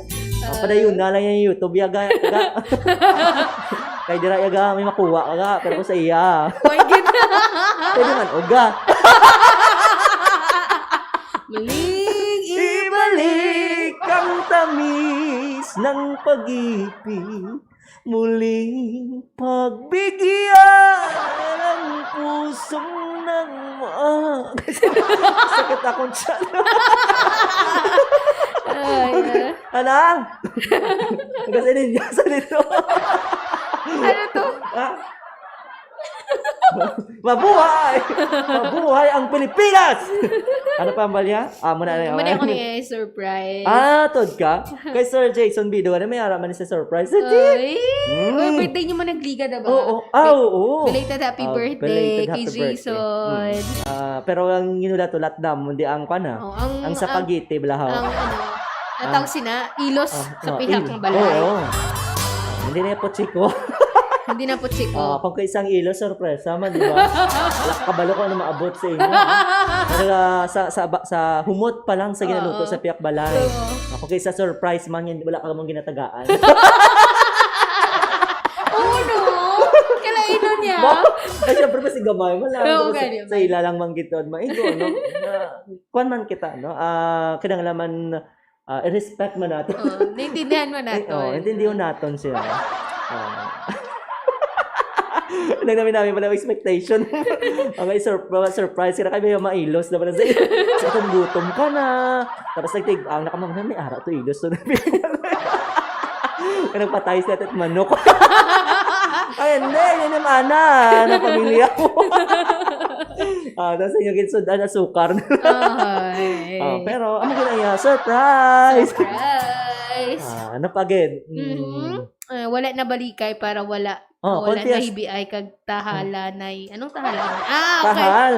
padayon na lang yung YouTube yaga. Kay dira yaga may makuha ka pero ko sa iya. Oy, gina. Pwede man uga. Muling Ibalik ang tamis ng pag-ibig. Muling pagbigyan ang pusong ng sakit akong tiyan. Alang! Kasi ninyo sa nito. Ano to? Mabuhay! Mabuhay ang Pilipinas! Ano pa ang balya? Muna Ako ni surprise. Tod ka? Kay Sir Jason Bido, may araman sa surprise. Uy! Birthday niyo mo nagliga na ba? Oo. Belated happy birthday kay Jason. Pero ang ginulat ulat dam, hindi ang pana. Ang sapagiti, blahaw. Ang tawag sina, ilos sa pihak ng balay. Hindi na po chiko. Hindi na po chiko. Kung kaisang ilo, sorpresa man, di ba? Kabalo ko ano maabot sa inyo. Sa humot pa lang sa ginaluto sa piyak balay. Kung kaisa surprise man, wala ka mong ginatagaan. Oo, no? Kalainan niya. Ay, syempre ba si Gamay? Wala. Sa ila lang manggitod. Maigo, no? Kuan man kita, no? Kinangalaman, i-respect man natin. Naintindihan mo natin. Intindihan natin siya. Nang namin pala expectation. Ang surprise ka na kayo may mailos na pala sa itong gutom ka na. Tapos ang nakamang may araw to ilos. So, nagpatay sa at manok. Ay, hindi. Yun yung mana ng pamilya ko. Tapos yung ginsundan na sukar. Pero, ang maganda surprise! Surprise! Ano pa again? Wala na balikay para wala. Wala na hibiay kag tahalanay. Anong tahalanay? Okay. Tahal.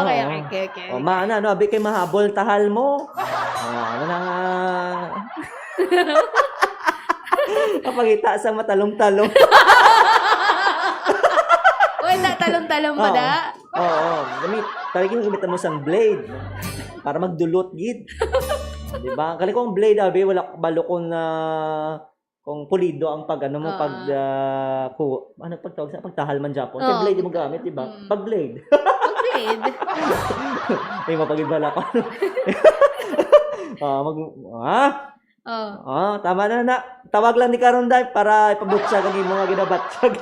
Okay. Maana, abi kay mahabol tahal mo. Ano na nga. Kapagita sa matalong-talong. Wala talong-talong pa da? Oo. Talagang gamitan mo sang blade. Para magdulot gid. Diba? Kali kong blade, abi, wala balo ko na kung pulido ang pag ano mo pagtawag sa pagtahal man Japon. Kaya blade mo gamit, di ba? Pag blade. Blade. Ay mapagibala ka. Tama na. Tawag lang ni Karonday para ipabutsag ang imong ginabatsag.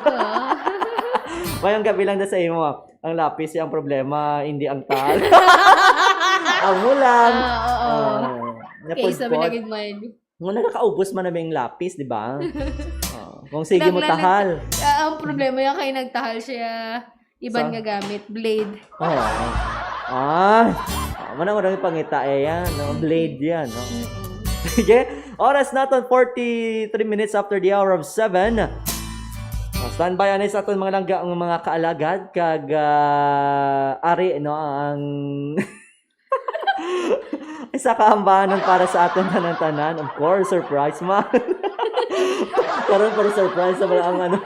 Mayang gabi lang na sa imo. Ang lapis ang problema, hindi ang tal. Ang ulang. Okay, sabi na gid man. Kung nakakaubos man namin yung lapis, di ba? Kung sige mo tahal. Ang problema yung kay nagtahal siya. Iban nga gamit. Blade. Manang pangita yan. No? Blade yan. No? Sige. Oras natin 43 minutes after the hour of 7. Standby anay sa aton mga langga ang mga kaalagad kag ari no ang isa kaambahanan para sa aton tanan. Of course, surprise man. Karon para surprise sa ang mga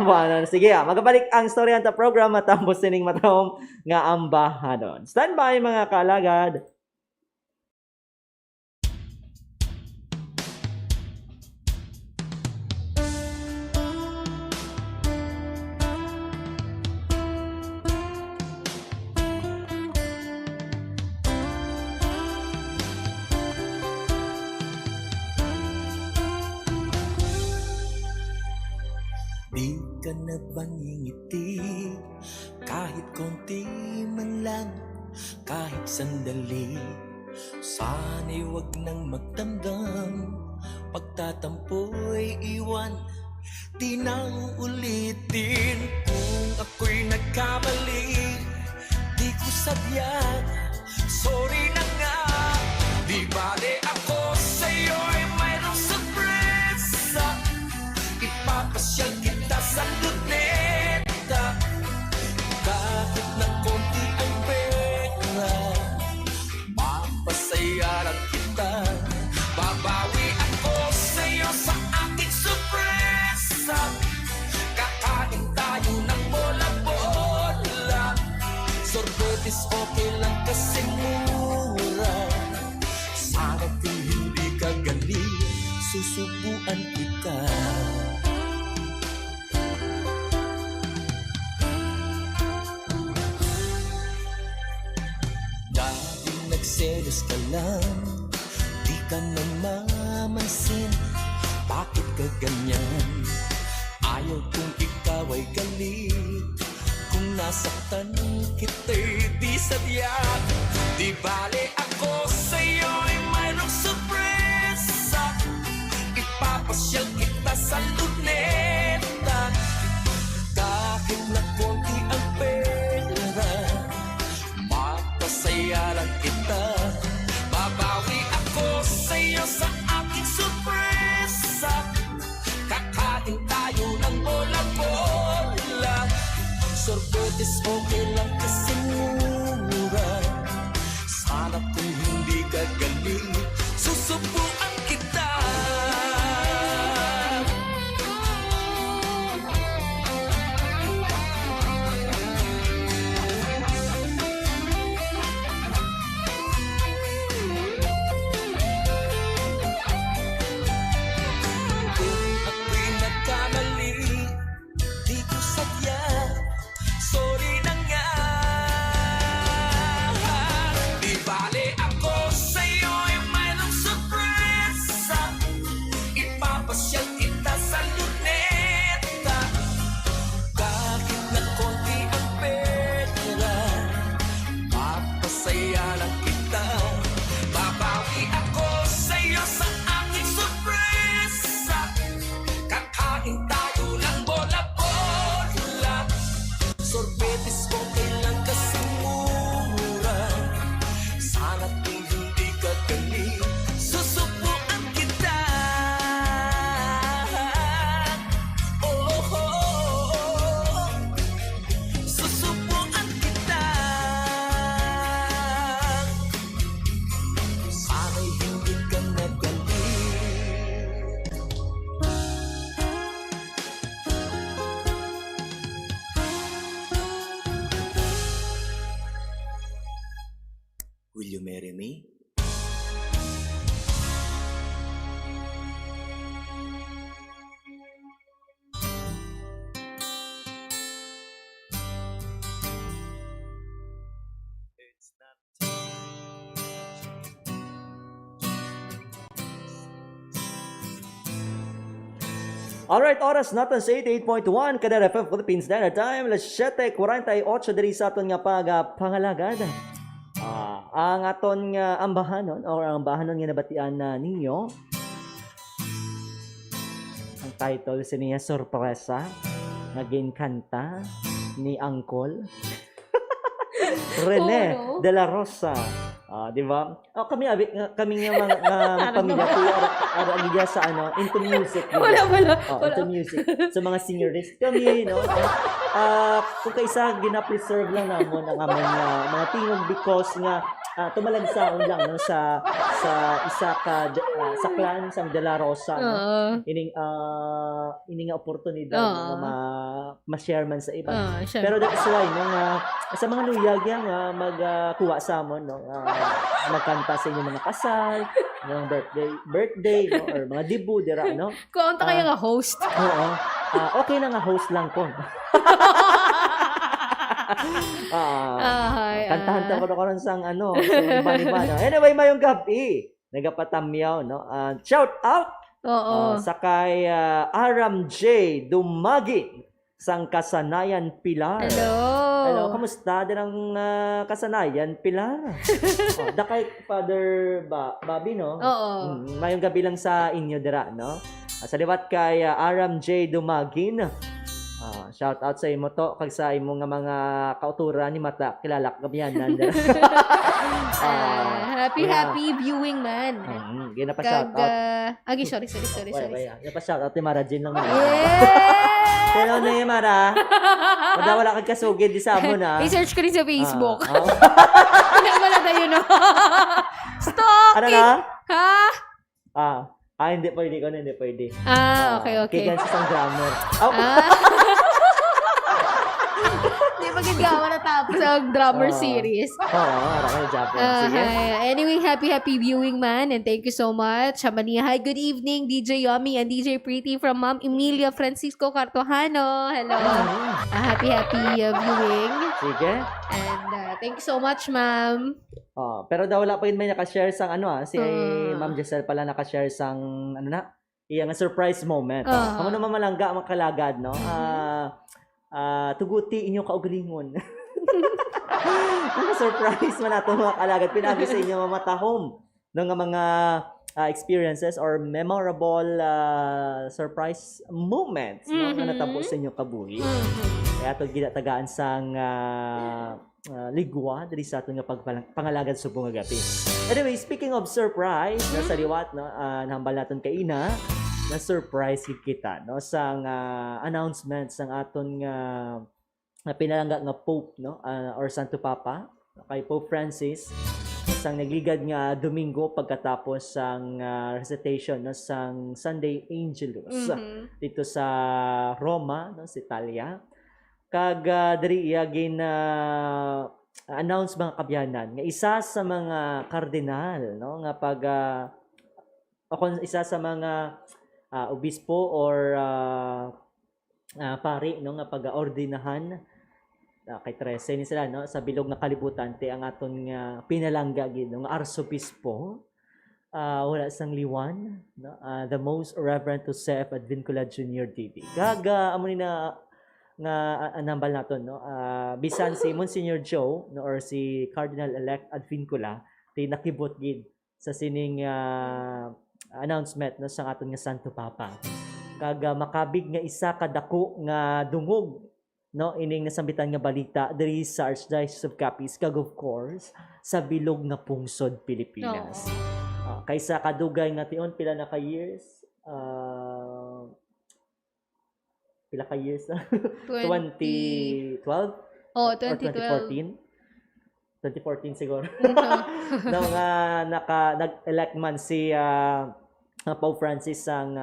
ambahanan. Sige, magabalik ang storya sa program matapos sining matawom nga ambahanon. Standby mga kaalagad. Di ka na bang ngiti kahit konti man lang, kahit sandali? Sana'y wag nang magdamdam, pagtatampo'y iwan, di na uulitin. Kung ako'y nagkamali, di ko sadya, sorry na nga. Di bale ako sa'yo'y mayroong sorpresa, ipapasyal kita sa luneta. Kahit na konti ang pera, mapasayaran kita. Babawi ako sa'yo sa aking sorpresa. Kakain tayo ng bola-bola. Sorbetes okay lang kasi mura. Sana kung hindi ka galing, susubuan kita. Dating nagselos ka lang, di ka na mamansin. Bakit ka ganyan? Ayaw kung ikaw ay galit. Kung nasaktan kita'y di sadya. Di bale ako sa'yo'y mayroong sorpresa. Ipapasyal kita sa luneta. Kahit na konti ang pera, mapasayaran kita. Babawi ako sa'yo sa aking sorpresa. Kakain tayo ng bola-bola. Sorbetes okay lang kasi mura. Sana kung hindi ka galing, susubuan kita. Kung ako'y nagkamali, di ko sadya, sorry na Will you marry me? Alright, oras natin sa 88.1 Kadar FM Philippines Standard Time. Alas 7:48 diri sa aton nga pangalagad. Ang aton nga ambahanon or ang bahanon nga nabatian na ninyo. Ang title sa niya sorpresa. Naging kanta ni Uncle Rene Oh, no. de la Rosa. Di ba? Kami nga mga pamilya ko ara sa into music. di ba? Wala. Into music. Sa mga seniorist kami, no? Kung kaisa gina-preserve lang namon ang amon mga tingog because nga tumalagsaon lang no sa isa ka sa clan sang De La Rosa no. Ining nga oportunidad Oo. na ma-share man sa iba. Syempre. Pero that's why no nga sa mga luyag nga magkuha sa amon no magkanta sa inyong mga kasal, mga birthday no or mga debut dira no. Kung unta kayo nga host. Oo. Okay na nga host lang ko. Kantahan ta ko karon sang so iba-iba no. Anyway, mayong gabi nagapatamyaw no. Shout out Oo. sa kay Aram J. Dumagi sang Kasanayan Pilar. Hello, kamusta din ang Kasanayan Pilar? Da kay Father Bobby no. Oo. Mayong gabi lang sa inyo dira no. Sa liwat kay Aram J. Dumagin. Shout out sa imo to kag sa imo nga mga kauturan ni mata kilala kabyanan. Happy viewing man. Gina pa shout out. Sorry. Gina pa shout out ni Mara Jean lang. Yeah! Pero na yung Mara. Wala kag kasugid di sa amo na. I-search ko rin sa Facebook. Oo. Wala tayo no. Ano Stalking! na? Ha? Hindi pwede ko, hindi pwede. Okay. Kaya sa isang drummer. Hindi magagawa na tapos ang drummer series. Maraming Japan. Sige. Anyway, happy viewing man and thank you so much. Hi, good evening DJ Yomi and DJ Pretty from Ma'am Emilia Francisco Cartojano. Hello. Happy viewing. Sige. And thank you so much, ma'am. Pero daw wala pa yun may nakashare sang si Ma'am Giselle pala nakashare sang iyang surprise moment. Kamo naman malangga ang kalagad no. Tuguti inyong kaugalingon. Mga surprise man ato mga kalagad pinagi sa inyo mga matahom ng mga experiences or memorable surprise moments no nga natabo sa inyong kabuhi. Kaya ito ginatagaan sang ligwa diri sa aton nga pangalagad subong nga gabi. Anyway, speaking of surprise, nasa liwat no, nahambal naton kay Ina na surprise kita no sang announcement sang aton nga pinalangga nga Pope no or Santo Papa kay Pope Francis sang nagligad nga Domingo pagkatapos sang recitation no sang Sunday Angelus dito sa Roma no sa Italia. Kag diri iya announce mga kabyanan nga isa sa mga kardinal no nga pag isa sa mga obispo or pari no nga pag-ordinahan kay 13 ni sila no sa bilog nga kalibutan ti ang aton nga pinalangga gid no nga arsobispo wala sang liwan no the most reverend Joseph Advincula Jr. DD. Gaga amo ni na nga anambal naton no bisan si Monsignor Joe no or si Cardinal elect Advincula ti nakibot gid sa sining announcement no sa aton nga Santo Papa kag makabig nga isa kadako nga dungog no ining nasambitan nga balita diri sa Archdiocese of Capiz kag of course sa bilog nga pungsod Pilipinas. Kaysa kadugay nga tion pila na ka years pila ka years 2012 Oh, or 2012. 2014 siguro. No nga nag-elect man si Pope Francis ang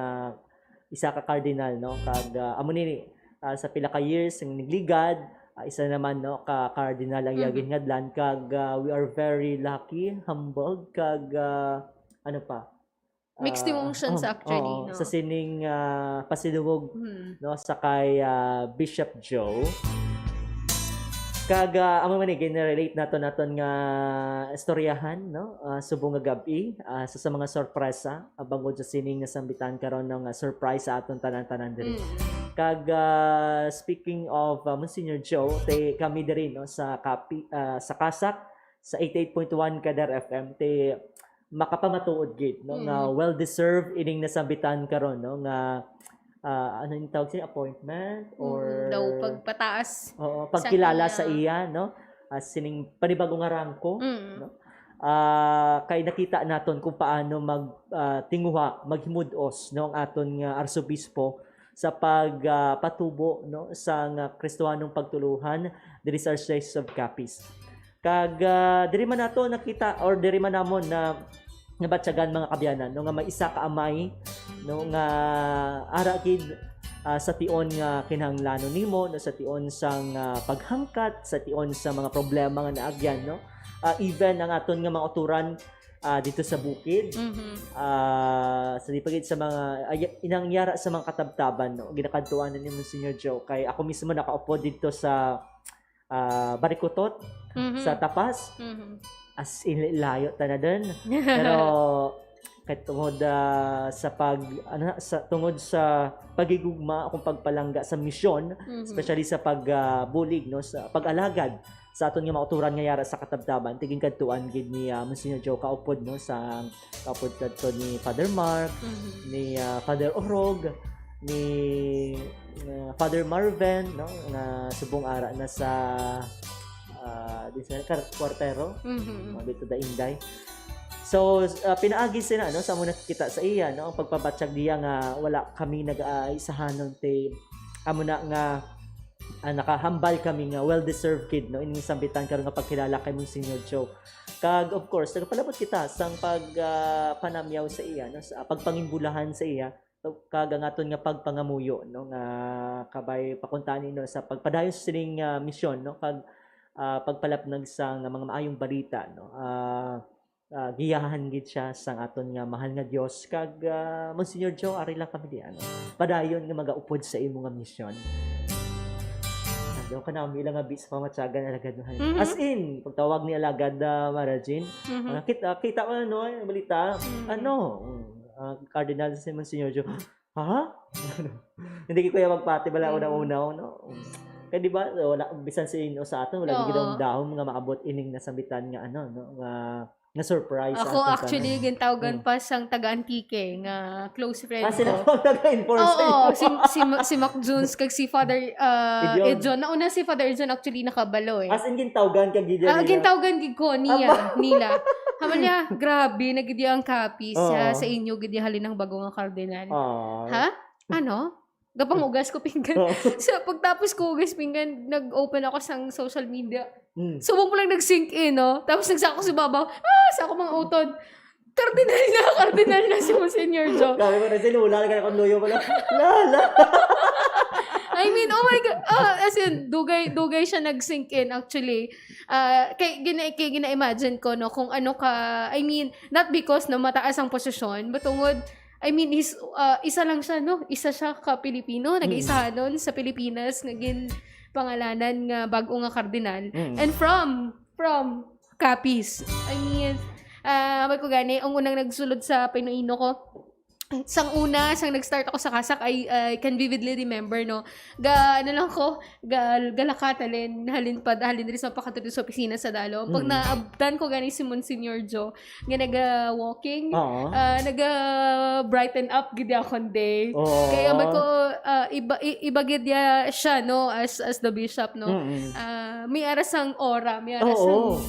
isa ka cardinal no kag amo ni sa pila ka years ang nagligad isa naman no ka cardinal ang yagin ngadlan kag we are very lucky, humbled kag ano pa? Mixed emotions actually, oo, no? sa sining pasidungog Mhm. no sa kay Bishop Joe. Kag amo man gina-relate naton nga istoryahan no subong nga gabi sa mga sorpresa bangod sa sining nasambitan karon ng surprise sa aton tanan-tanan diri. Kag speaking of Monsignor Joe, kami diri no sa sa Kasak sa 88.1 Kadar FM makapamatuod gid no nga well deserved ining nasambitan karon no nga ano yung tawag siya, appointment or daw pagpataas. oo, pagkilala sa sa iya no as sining panibagong nga rangko Mm. no kay nakita naton kung paano tinguha maghimudos no ang aton nga arsobispo sa pagpatubo no sa nga Kristohanong pagtuluhan diri sa Archdiocese of Capiz. Kag diri man nato nakita or diri man namon na nabatyagan mga kabyanan no nga may isa ka amay no nga ara gid sa tion nga kinahanglanon nimo no sa tion sang paghangkat sa tion sa mga problema nga naagyan no even ang aton nga mga uturan dito sa bukid sa dipagid sa mga inangyara sa mga katabtaban no ginakadtuanan ni Monsignor Joe kay ako mismo nakaupo dito sa Barikutot sa Tapas as in layo tanadon pero kahit tungod sa tungod sa pagigugma akong pagpalangga sa misyon especially sa pagbulig no sa pag-alagad sa aton nga mauturan nga yara sa katabtaban tiging kadtuan gid ni Monsignor Joe kaupod no sa kaupod kadto ni Father Mark ni Father Orog ni Father Marvin no nga subong ara na sa di sa kwartero dito da Inday. So pinaagi sila no sa muna kita sa iya no ang pagpabatsyag diya nga wala kami nag-aisahanon te amo na nga nakahambal kami nga well deserved kid no ining sambitan karon nga pagkilala kay Monsignor Joe. Kag of course nagpalabot kita sang panamyaw sa iya no sa pagpangimbulahan sa iya kag ang aton nga pagpangamuyo no nga kabay pakuntani no sa pagpadayon sa sining misyon no kag pagpalapnag sa mga maayong balita no giyahan gid siya sang aton nga mahal nga Dios kag Monsignor Joe ari lang kami di ano padayon nga magaupod sa imo nga misyon. Daw kana mi lang nga bis pamatsagan alagad as in pagtawag ni alagad Marajin kita mo no balita Cardinal si Monsignor Joe ha hindi ko kaya magpati bala una-una no. Kaya di ba wala bisan sa inyo sa aton wala gid dahom nga maabot ining nasambitan nga ano no nga surprise ako actually gintawgan pa sang taga-Antique nga close friend sila ko. nag-enforce Oo, si Mac Jones kag si Father Edjon. Nauna si Father Edjon actually nakabalo eh. as in gintawgan kag gid Gintawgan gid ko nila. Haman niya, grabe na gid ang kapis sa inyo gid halin ng bago nga kardinal. Ha? Ano? Gapang ugas ko pinggan. Sa pagtapos ko ugas pinggan, nag-open ako sa social media. Subong ko lang nag-sync in, no? Tapos nagsako si babaw. Sa ako mga utod. Kardinal na si Monsignor Joe. Grabe mo na sinula ka na kung luyo pala. Lala. I mean, oh my God. As in, dugay siya nag-sync in actually. Kay gina-imagine ko, no, kung ano ka, I mean, not because na mataas ang posisyon, but tungod, I mean, isa lang siya, no? Isa siya ka-Pilipino. Nag-isa nun sa Pilipinas. Naging pangalanan nga bago nga kardinal. And from Capiz. I mean, ko gani, ang unang nagsulod sa Pinoyno ko, sang nag-start ako sa Kasak, I can vividly remember, no, galakatalin, halin rin sa pakatulog sa opisina sa Dalo. Pag naabdan ko gani si Monsignor Joe, nga naga-walking, naga-brighten up gid ako day. Kaya ko, iba gid siya, no, as the bishop, no. May arasang aura, may arasang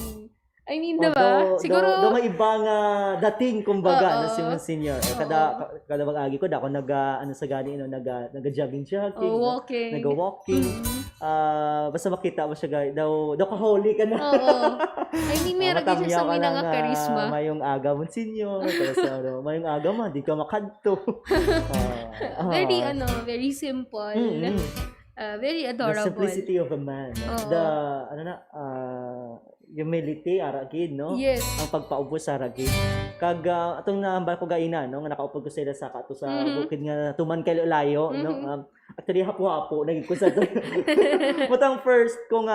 I mean, diba? Siguro do may iba nga dating kumbaga na si Monsignor. Kada mag-agi ko ako sa gani nag-jogging, walking. Nag-walking. Basta makita mo siya daw ka-holy ka na. I mean, meron din siya sa nga charisma. Mayong aga Monsignor, tapos mayong aga di ka makadto. Very simple. Very The adorable. simplicity of a man. No? Oo. The, humility, aragid, no? Yes. Ang pagpaubos sa aragid. Kag, atong naambal ko gaina, no? Nga nakaupod ko sila sa kato sa bukid nga tuman kay layo, no? Actually, hapo-hapo, naging ko sa Butang first, kung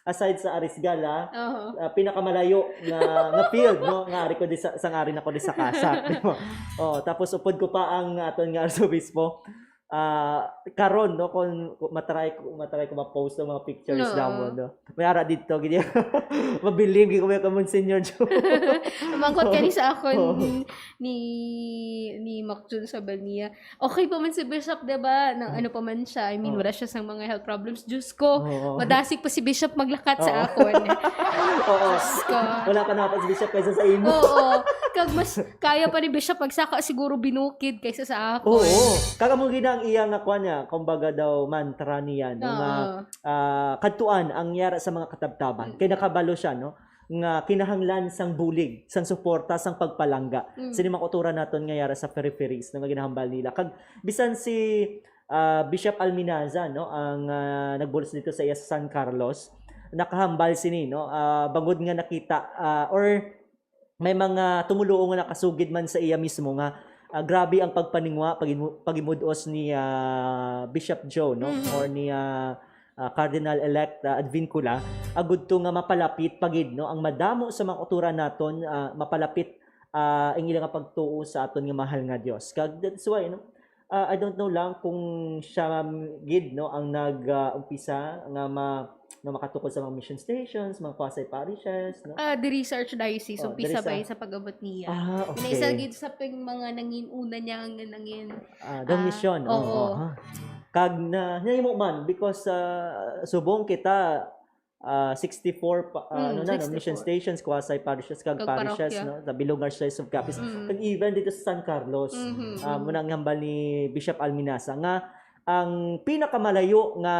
aside sa Arisgala, Oo. pinakamalayo nga field, no? Nga ari ko di sa ari na ko di sa kasa. Di ba? Tapos upod ko pa ang aton nga arsobispo. Karon, no, kung matry ko ma-post ng mga pictures Oo. daw, no. May ara dito gid. Mabiling ko ka Monsignor Joe. Mangkot ka ni sa ako Oo. ni Macjun sa Balnia. Okay pa man si Bishop, diba? Nang ano pa man siya. I mean, wala siya sa mga health problems. Diyos ko, Oo. madasig pa si Bishop maglakat sa Oo. akon. Oo. Diyos ko. Wala pa na si Bishop kaysa sa imo. Oo. Kag mas kaya pa ni Bishop magsaka siguro binukid kaysa sa akon. Oo. Kagamugin ang iyang nga kuan niya, kumbaga daw mantra niya, no, nga kadtuan ang yara sa mga katabtaban. Kay nakabalo siya, no, nga kinahanglan sang bulig, sang suporta, sang pagpalangga. Sini makutura naton nga yara sa peripheries nga ginahambal nila. Kag bisan si Bishop Alminaza, no, ang nagbulos dito sa iya sa San Carlos, nakahambal sini, no, bangod nga nakita or may mga tumuluong nga nakasugid man sa iya mismo nga grabe ang pagpaningwa, pagimudos ni Bishop Joe, no, or ni Cardinal-elect Advincula, agud to nga mapalapit pagid, no, ang madamo sa mga uturan naton, mapalapit ang ilang pagtuo sa aton nga mahal nga Dios. Kag that's why, no, I don't know lang kung siya gid, no, ang nag-umpisa nga makatukod sa mga mission stations, mga quasi parishes, no. The research diocese, Oh, umpisa there is pa yun sa pag-abot niya. Okay. Inaisa gid sa ping mga nangin-una niya ang nangin. The mission. oo. Kag na mo man because subong kita 64 no, 64. mission stations, quasi parishes kag Kag parishes, parokya. no, the Bilog Archdiocese of Capiz. Kag even dito sa San Carlos, muna ang hambal ni Bishop Alminasa nga ang pinakamalayo nga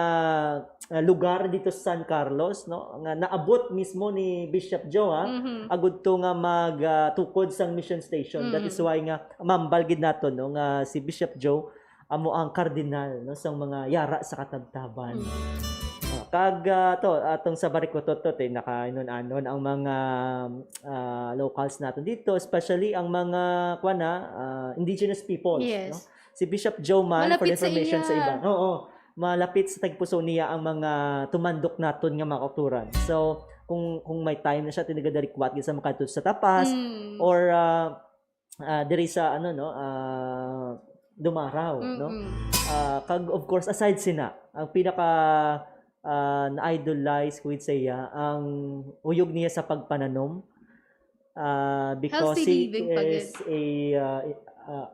lugar dito sa San Carlos, no, nga naabot mismo ni Bishop Joe, agud to nga magtukod sang mission station. That is why nga mambal gid naton, no, nga si Bishop Joe amo ang kardinal, no, sang mga yara sa katabtaban. Kag to atong sa Barikotot naka-anon ang mga locals natin dito, especially ang mga indigenous peoples, Yes. no. Si Bishop Joe man, for Malapit sa information iya. sa iba. Oo. Malapit sa tagpuso niya ang mga tumandok naton nga mga kauturan. So, kung may time na siya tinigadarikwat sa makadto sa tapas or diri sa Dumaraw, no. Kag of course aside sina, ang pinaka na-idolize ko sa iya ang uyog niya sa pagpananom, because Healthy he living pa is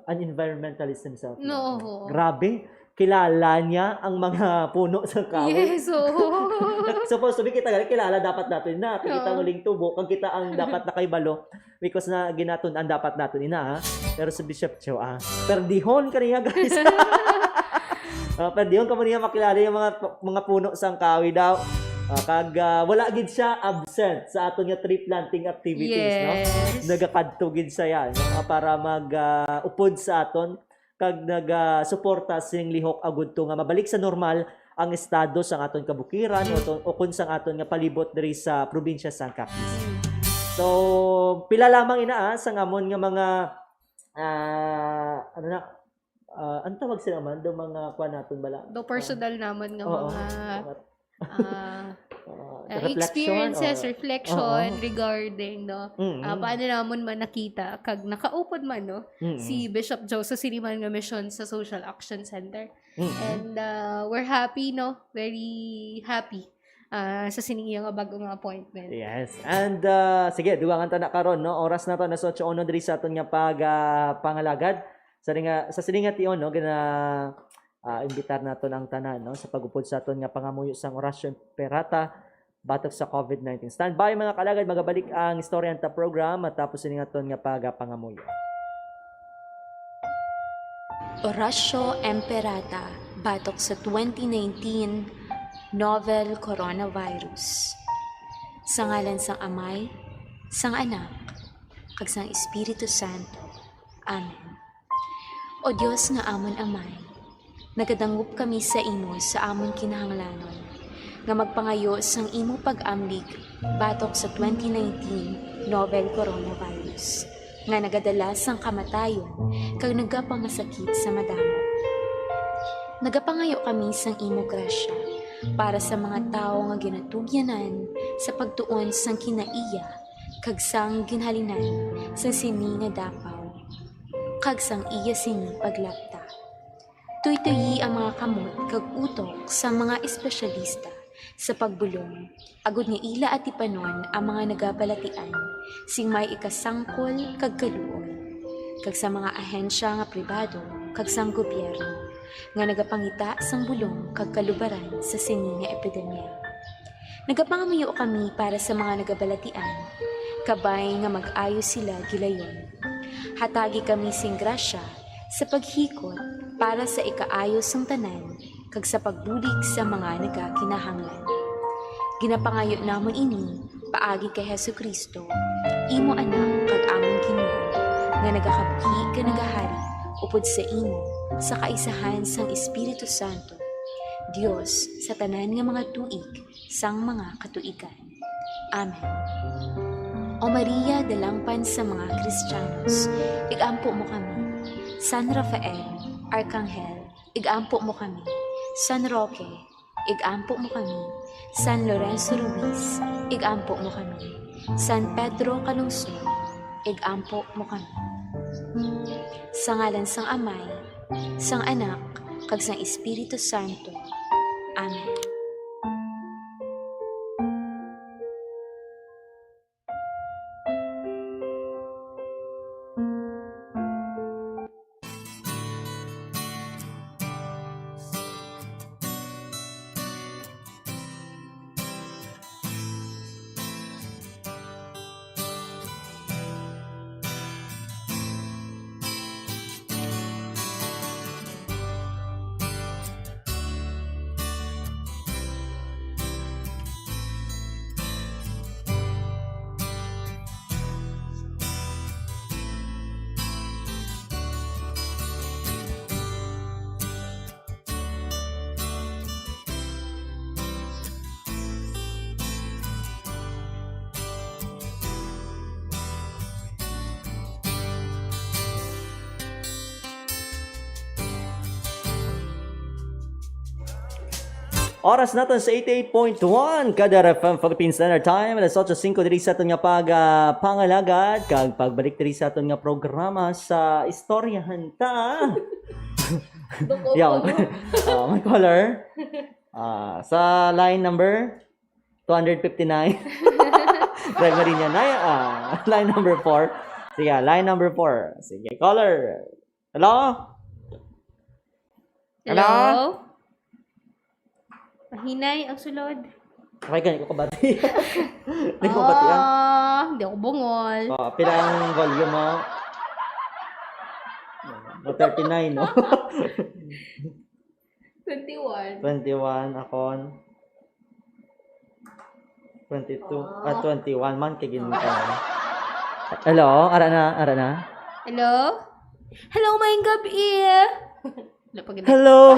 an environmentalist himself. No. Grabe, kilala niya ang mga puno sa kahoy. Yes, oo. Supposed to be kita kilala dapat natin na kita uling tubo kag kita ang dapat nakaibalo because na ginaton ang dapat natin ina, ha? Pero si Bishop Joe perdihon kaniya guys. Perdihon ka mo niya makilala yung mga puno sang kahoy daw. Kag wala gid siya absent sa aton nga tree planting activities, no. Nagakadto gid siya, no? Para upod sa aton kag suporta sing lihok agud to nga mabalik sa normal ang estado sang aton kabukiran o kun sang aton nga palibot diri sa probinsya sang Capiz. So pila lamang ina sa ngamon nga mga ang tawag sila man do mga kuan naton bala. Do personal naman nga Oo. mga Reflection, experiences, or- reflection regarding Mm-mm. paano namon man nakita kag nakaupod man Mm-mm. si Bishop Joe sa Siriman nga mission sa Social Action Center. Mm-mm. And we're happy, very happy sa siningiya nga bagong appointment. Yes. And sige, duwangan ta na karon, no. Oras na to na 8:01 diri sa aton nga pangalagad. Sa sininga tion, no, gina imbitar naton ang tanan, no, sa pagupod sa aton nga pangamuyo sang orasyon perata batok sa COVID-19. Stand by mga kalagad, magabalik ang istorya ta program at tapos sininga aton nga pangamuyo. Orasyo Emperata batok sa 2019 novel Coronavirus. Sa ngalan sang Amay, sang Anak, kag sang Espiritu Santo. Amen. O Diyos nga amon Amay, Nagadangup kami sa imo sa amon kinahanglanon. Nga magpangayo sang imo pag-amlig batok sa 2019 novel coronavirus. Nga nagadala sang kamatayon kag nagapamasakit sa madamo. Nagapangayo kami sang imo grasya para sa mga tao nga ginatugyanan sa pagtuon sang kinaiya kag sang ginhalinan sang sini nga dapaw kag sang iya sini paglapta. Tuy-tuyi ang mga kamot kag utok sa mga espesyalista sa pagbulong agud nga ila at ipanon ang mga nagabalatian sing may ikasangkol kag kaluoy kag sa mga ahensya nga pribado kag sang gobyerno nga nagapangita sang bulong kag kalubaran sa sini nga epidemya. Nagapangamayo kami para sa mga nagabalatian, kabay nga mag-ayos sila gilayon. Hatagi kami sing grasya sa paghikot para sa ikaayos sang tanan kag sa pagbulig sa mga nagakinahanglan. Ginapangayo namon ini paagi kay Hesukristo, imo anak kag amon Ginoo, nga nagakabuhi ka nagahari upod sa imo sa kaisahan sang Espiritu Santo, Dios sa tanan nga mga tuig sang mga katuigan. Amen. O Maria, dalangpan sa mga Kristiyanos, igampo mo kami. San Rafael, Arkanghel, igampo mo kami. San Roque, igampo mo kami. San Lorenzo Ruiz, igampo mo kami. San Pedro Calungsod, igampo mo kami. Sa ngalan sang Amay, sang Anak, kag sang Espiritu Santo. Amen. Oras natin sa 88.1 Kadar FM Philippine Standard Time. Alas 8:05 diri sa aton nga pangalagad kag pagbalik diri sa aton nga programa sa istoryahan ta. Yaw. My caller. Sa line number 259. Greg Marina na line number 4. Sige, line number 4. Sige, caller. Hello? Hello? Mahinay ang sulod. Okay, ganito ko kabati. Hindi ko batian. Hindi ako bungol. Pila ang volume mo? 39, no? 21. 21, akon. 22, 21 man kay ginita. Hello, ara na. Hello? Hello, maing gabi. Hello.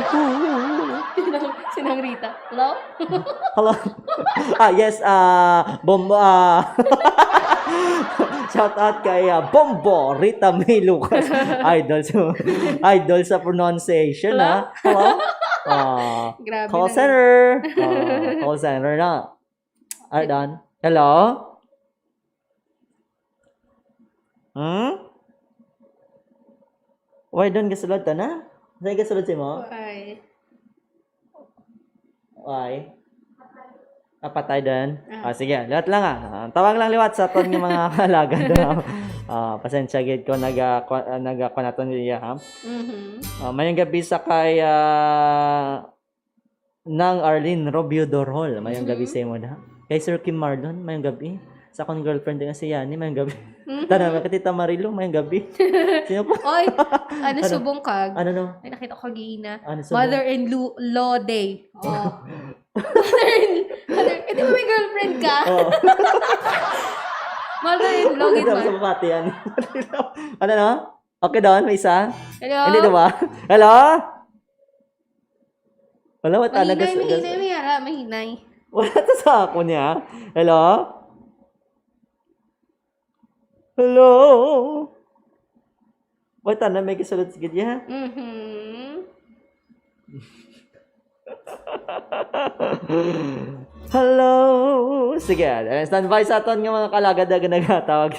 Sinang Rita. Hello? Hello. Yes, shout out kay Bombo Rita May Lucas. Idol sa pronunciation, ha. Hello. Grabe Call na. center. Call center na. Ardan. Hello? Why doon gasulod ta na? Saan gasulod si mo? Okay. Why? Patay din. Sige, liwat lang tawag lang liwat sa aton ng mga kalagad. Pasensya gid ko nagakanaton niya ha. Mayong gabi sa kay nang Arlene Robio Dorhol. Mayong gabi sa imo na. Kay Sir Kim Mardon, mayong gabi. Sa akong girlfriend nga si Yani, mayong gabi. Tara, Tita Marilo, mayong gabi. Sino po? Oy, subong kag? Ano no? Ay, nakita ko kagina. Ano subong? Mother-in-law day. Oh. Hindi mo may girlfriend ka? Mother-in-law, Ito gid sa man. babati yan. Ano no? Okay doon, may isa? Hello? Hindi diba? Hello? Wala mata na Mahinay, may ara, mahinay. Wala to sa ako niya. Hello? Hello? Wala na may kisulod sige niya. Hello? Sige, standby sa aton nga mga kalagad na nagatawag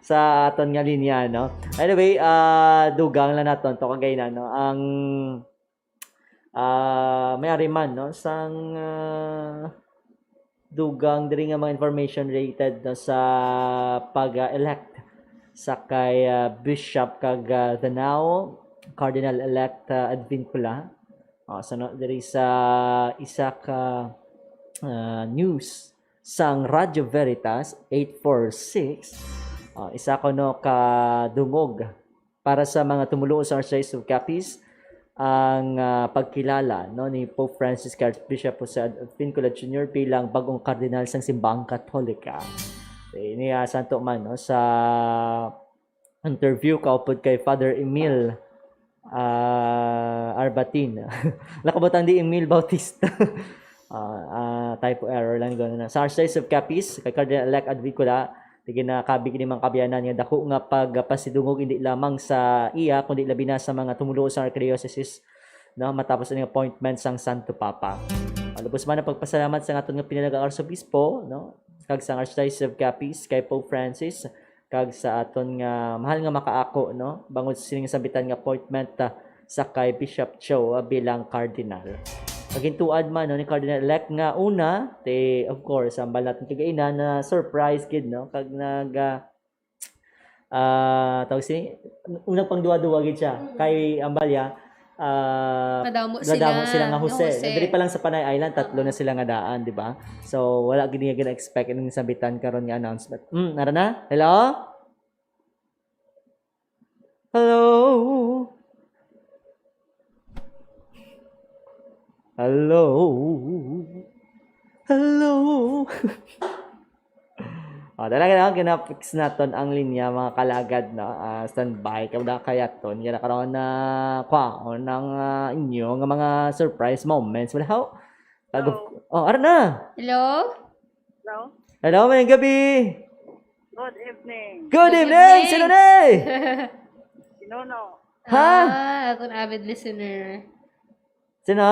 sa aton nga linya, no? Anyway, dugang lang naton to kagay na, no? Ang may ariman, no? Sang dugang diri nga mga information related no, sa pag-elect sa kay Bishop kag Danao, Cardinal-elect Advincula. So, no, diri sa isa ka news sang Radyo Veritas 846 isa ko no ka dungog para sa mga tumuluo sa Archdiocese of Capiz ang pagkilala no ni Pope Francis Archbishop Jose Advincula Jr. bilang bagong kardinal sang simbahang Katolika. Ini santo man no sa interview kaupod kay Father Emil Arbatin. Nakabutang di Emil Bautista. Typo error lang doon na. Sa Archdiocese of Capiz, kay Cardinal-elect Advincula, tigin na kabig ni mga kabiyanan nga dako nga pagpasidungog hindi lamang sa iya kundi labi na sa mga tumuluo sa archdiocese no matapos ang appointment sang Santo Papa. Lubos man ang pagpasalamat sa aton nga pinalagang arsobispo no kag sa Archdiocese of Capiz kay Pope Francis kag sa aton nga mahal nga makaako no bangod sa sining sambitan nga appointment sa kay Bishop Cho bilang cardinal. Pagintuad man no, ni Cardinal-elect nga una, of course, ang balat ng kagainan na surprise kid, no? Kag tawag unang pang duwa-duwa gid siya. Kay Ambalya, Nadamo sila nga Jose. Jose. Diri pa lang sa Panay Island, tatlo na sila nga daan, di ba? So, wala gid nga expect ng sambitan karon nga announcement. Nara na? Hello? Hello? Hello? Hello? Talaga na, kinapix naton ang linya mga kalagad na standby. Kada kaya ton, kaya nakaroon na kwaon ng inyo ng mga surprise moments. Wala how? Ara na! Hello? Hello, may gabi! Good evening. Good evening! Sino na Sinuno. Ha? Akong avid listener. Sino?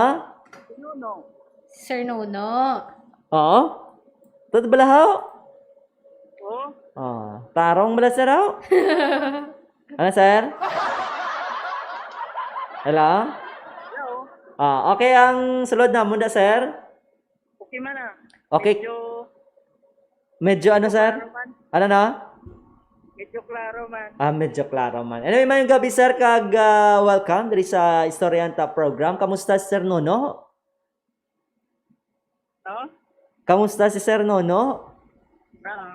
Sinuno. Sir Nono. Oo? Todo balahaw? Oh, Tarong bala sir raw? Ano sir? Hello? hello. Okay ang sulod na muna sir? Okay man na. Okay. Medyo ano sir? Klaro man. Ano na? Medyo klaro man. Medyo klaro man. Anyway, mayong gabi sir kag welcome diri sa Historianta program. Kamusta si Sir Nono? No? Kamusta si Sir Nono?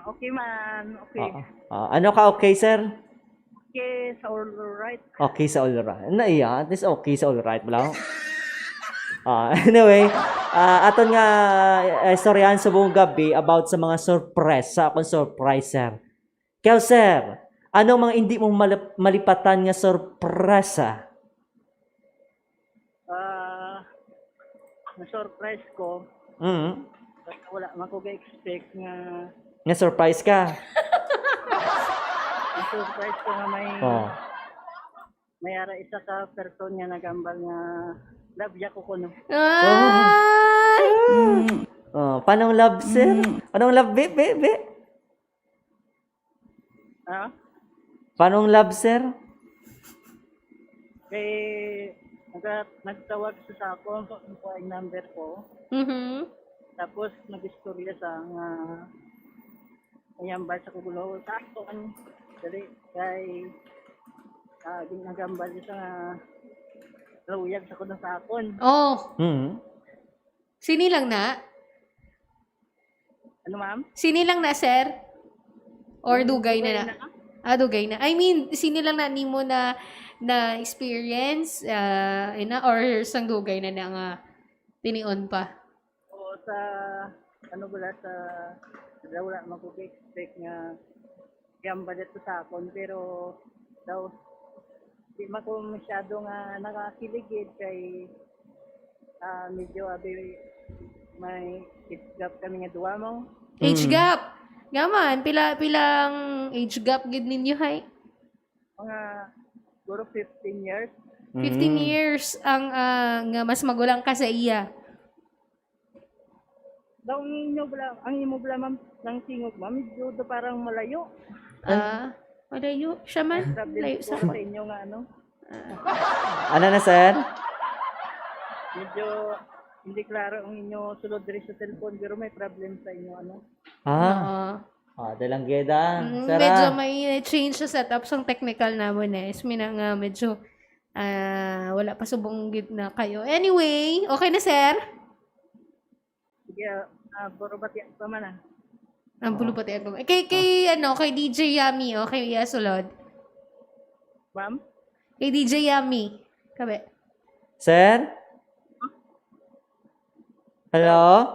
Okay man. Okay. Ano ka okay sir? Okay, so all right. Okay sa all right. At least okay sa all right. Wala. Anyway, aton nga istoryahan sa buong gabi about sa mga surprise. Sa akong surprise, sir. Kaya, sir, anong mga hindi mong malipatan nga sorpresa? Na-surprise ko. Basta wala man ko ga-expect nga Nga surprise ka? na-surprise ko nga may ara isa ka person nga nagambal nga labya ko kuno. Ay! Panong love, sir? Panong love, be? Panong love, sir? Kay nagtawag siya sa ako ang number ko. Tapos nag-istorya sa nga ayambal sa kugulo sa akin. Dali kay ginagambal siya nga luyag sa kuno sa akon. Oh, sinilang na? Ano ma'am? Sinilang na, sir? Or dugay na na? Dugay na. I mean, sinilang na nimo na experience or sang dugay na na nga tinion pa? O sa ano bala sa wala mag-expect nga gambal ito sa akon pero daw di man ko masyado nga nakakiligid kay medyo may age gap kami nga duwa mo. Age gap. Gaman, pilang age gap gid ninyo hay? Mga siguro 15 years. 15 years ang nga mas magulang ka sa iya. Daw ang imo bala ma'am ng tingog ma'am, medyo do parang malayo. Malayo siya man. Problem Layo ko sa sa inyo nga ano. Ano na, sir? Medyo hindi klaro ang inyo sulod diri sa cellphone pero may problem sa inyo ano. Dalang geda. Sir, Medyo may change sa setup sa technical namon eh. Mina nga medyo wala pa subong gid na kayo. Anyway, okay na sir? Sige, borobati pa man ah. Ang bulo pati ako. Kay DJ Yummy, okay, sulod. Ma'am? Kay DJ Yummy. Kabe. Sir? Hello?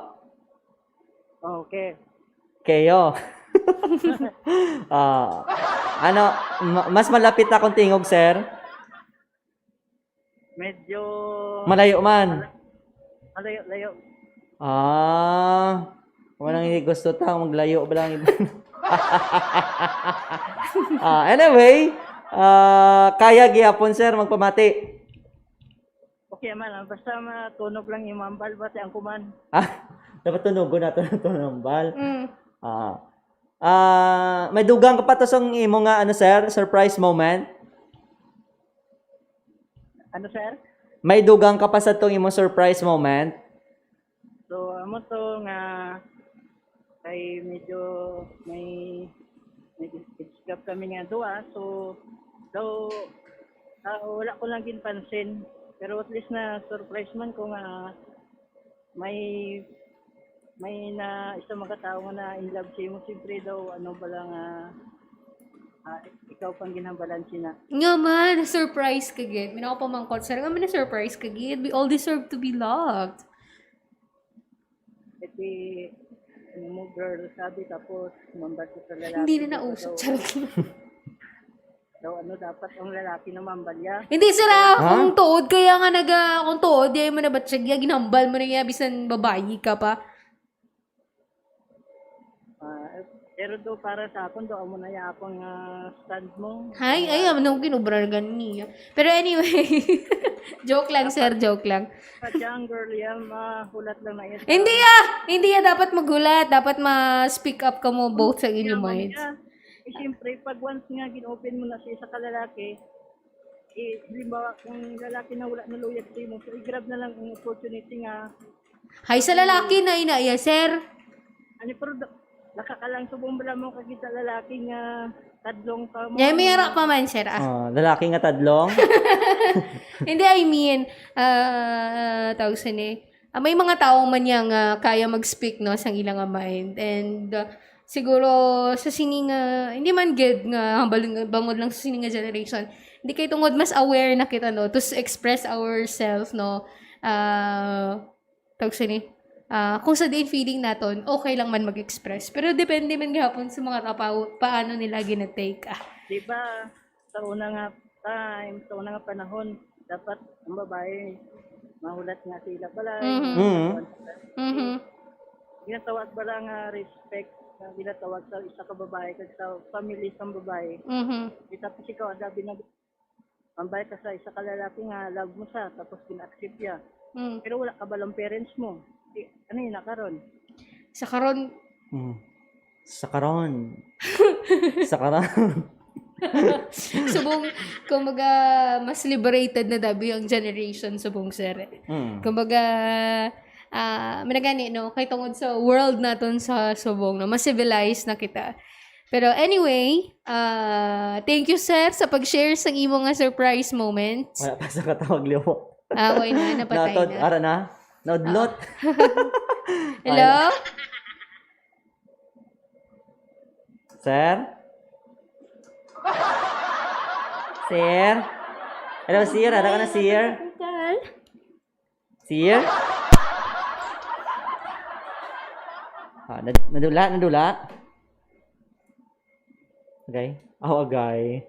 Okay. Kayo. Mas malapit na akong tingog, sir. Medyo Malayo man. malayo. Walang hindi gusto ta, maglayo ba lang iba. Anyway, kaya gyapon sir magpamati. Okay man, basta matunog lang yung mambal bati ang kuman. Dapat tunugon nato na tunambal. Mm. May dugang ka pa to sa imo nga sir, surprise moment. Ano sir? May dugang ka pa sa tong imo surprise moment. So amo to nga kay medyo may discuss kami nga duwa. So daw wala ko lang ginpansin. Pero at least na surprise man ko nga may na isa mga tao nga na in love siya mo siyempre daw ano ba lang ikaw pang ginhambalan siya na. Nga man, surprise ka gid. Mina ko pa mang concert nga man surprise ka gid. We all deserve to be loved. Iti ano mo girl sabi tapos mambal ko sa lalaki. Hindi na nausap. Charot lang. Daw ano dapat ang lalaki na mambalya. Hindi sira kung tuod kaya nga kung tuod di mo na batsyag ginambal mo na iya bisan babayi ka pa. Pero do para sa akon do amo na ya akong stand mo. Hay, ay ano kinubrar gani. Pero anyway, joke lang sir, joke lang. Kadyang girl yan, mahulat lang na yan. Hindi dapat magulat, dapat ma-speak up ka mo both sa inyong minds. Siyempre, pag once nga gin-open mo na siya sa kalalaki, halimbawa kung lalaki na wala na luyag sa mo, so i-grab na lang ang opportunity nga. Hay sa lalaki na inaya sir. Ano pero nakakalang subong bala mo kagid sa lalaki nga tadlong ka mo. Yeah, may harap pa man sir. Lalaki nga tadlong. Hindi, I mean, tawag sa ni, may mga tao man yang kaya mag-speak no sa ilang mind. And siguro sa sining hindi man good nga bangod lang sa sining generation. Hindi kay tungod mas aware na kita no to express ourselves no. Tawag sa ni, kung sa din feeling naton, okay lang man mag-express. Pero depende man gahapon sa mga tao paano nila gina-take. Diba, sa una nga time, sa una nga panahon, dapat ang babae mahulat nga sila pala. Ginatawag ba lang respect na ginatawag sa isa ka babae kag sa family sa babae. Tapos ikaw adabi na mambay ka sa isa ka lalaki nga love mo siya tapos gina-accept niya. Pero wala ka balang parents mo. Ano yun nakaroon? Sa karon subong kumbaga mas liberated na dabi ang generation subong sir. Kumbaga managani no kay tungod sa world naton sa subong no mas civilized na kita. Pero anyway, thank you sir sa pag-share sa imo nga surprise moments. Wala pa sa katawag liwo. Away na napatay Natod, na. ara na. Nodlot. Hello? Sir? Sir? Hello, sir. Ada ka na, sir? Sir? Nadula? Okay. Agay.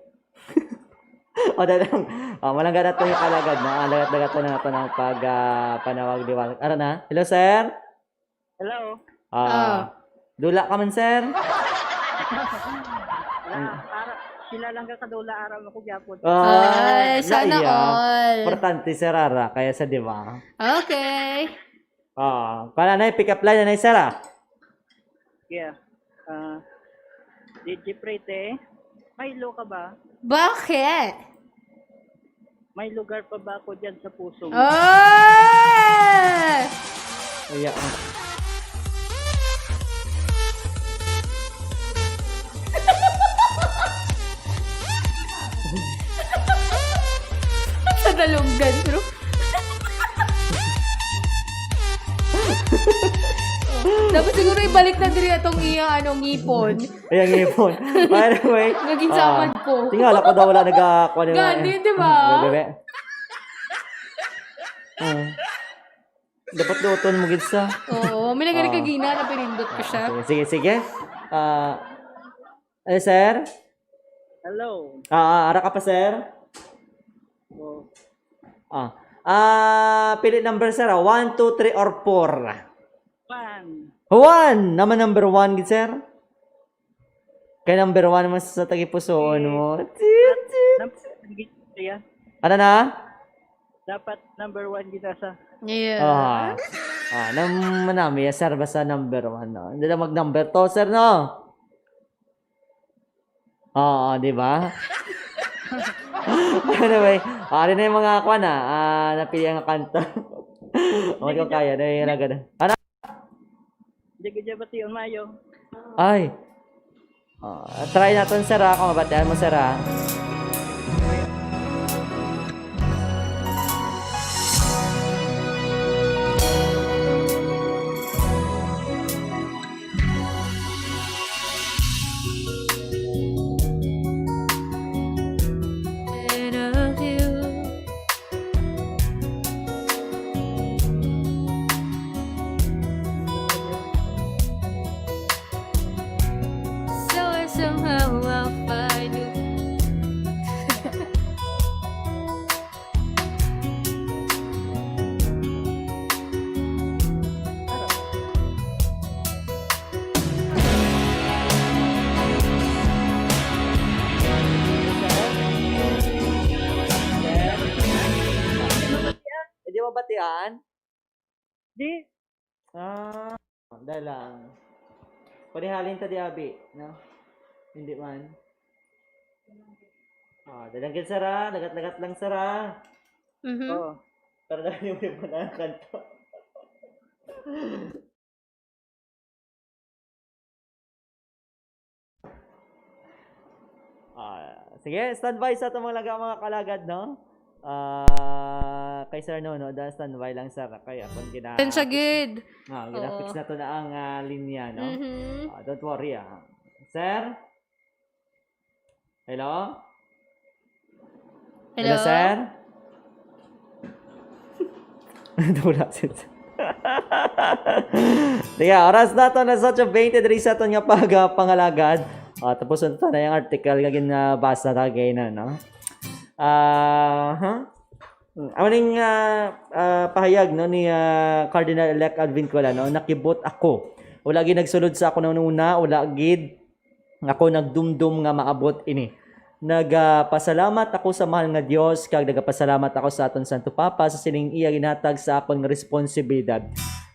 O dalang, malangga na to yung kalagad no. Lagat-lagat na nato ng pag panawag liwanag. Ara na? Hello sir. Hello? Dula ka man sir. Para sila lang kadula araw ako gyapon. Ay, sana naiya. all. Importante sir Ara, kaya sa di ba? Okay. Para na pick up line na sir Yeah. DJ Prete, may lo ka ba? Bakit? May lugar pa ba ako dyan sa puso mo? Ah! Kaya Sa dalunggan, bro. Dapat siguro ibalik na diri atong iya ngipon. ayan ngipon. By the way, Naging samad ko. tingala ko daw wala nagakuha ni Gandi, di ba? Bebe. Dapat luton mo gid sa. Oo, may nagari kagina na pinindot ko siya. Sige. Sir? Hello? Ara ka pa, sir? Oh, Pili number, sir. 1, 2, 3, or 4. pan. 1! Naman number 1, gid, sir. Kay number 1 naman sa tagipusoon mo. Yeah. Ano na? Dapat number 1 kita sa... Yeah. Manami, sir, basta number 1, no? Hindi na mag-number 2, sir, no? Di ba? Anyway, rin na yung mga kwan napili ang kanto. Huwag ko kaya, na yung nagana. Ano? Hindi ka dyan bati mayo. Ay! Try natin, sir, kung mabatian mo, sir, Somehow I'll find you. Hindi mo batian? Di, Dahil lang. Panihalin ta di abi, no? Hindi man. Dalangkin sara, lagat-lagat lang sara. Mhm. oh. Para dahil yung iba na kanto. Sige, standby sa itong mga kalagad, no? Kay Sir no, dahil standby lang sir. Kaya kung Yan siya good. gina-fix na to na ang linya, no? Mhm. Don't worry, Sir? Hello? Hello? Sir? Wala sir. Sige, oras na to na sa 23 sa to nga pangalagad. Tapos ito na yung article nga ginabasa na gay na, no? Amaning pahayag no ni Cardinal-elect Alvin Cola, no? Nakibot ako. Wala gid nagsulod sa ako nang una, wala gid ako nagdumdum nga maabot ini. Nagapasalamat ako sa mahal nga Dios kag nagapasalamat ako sa aton Santo Papa sa sining iya ginhatag sa akon nga responsibilidad.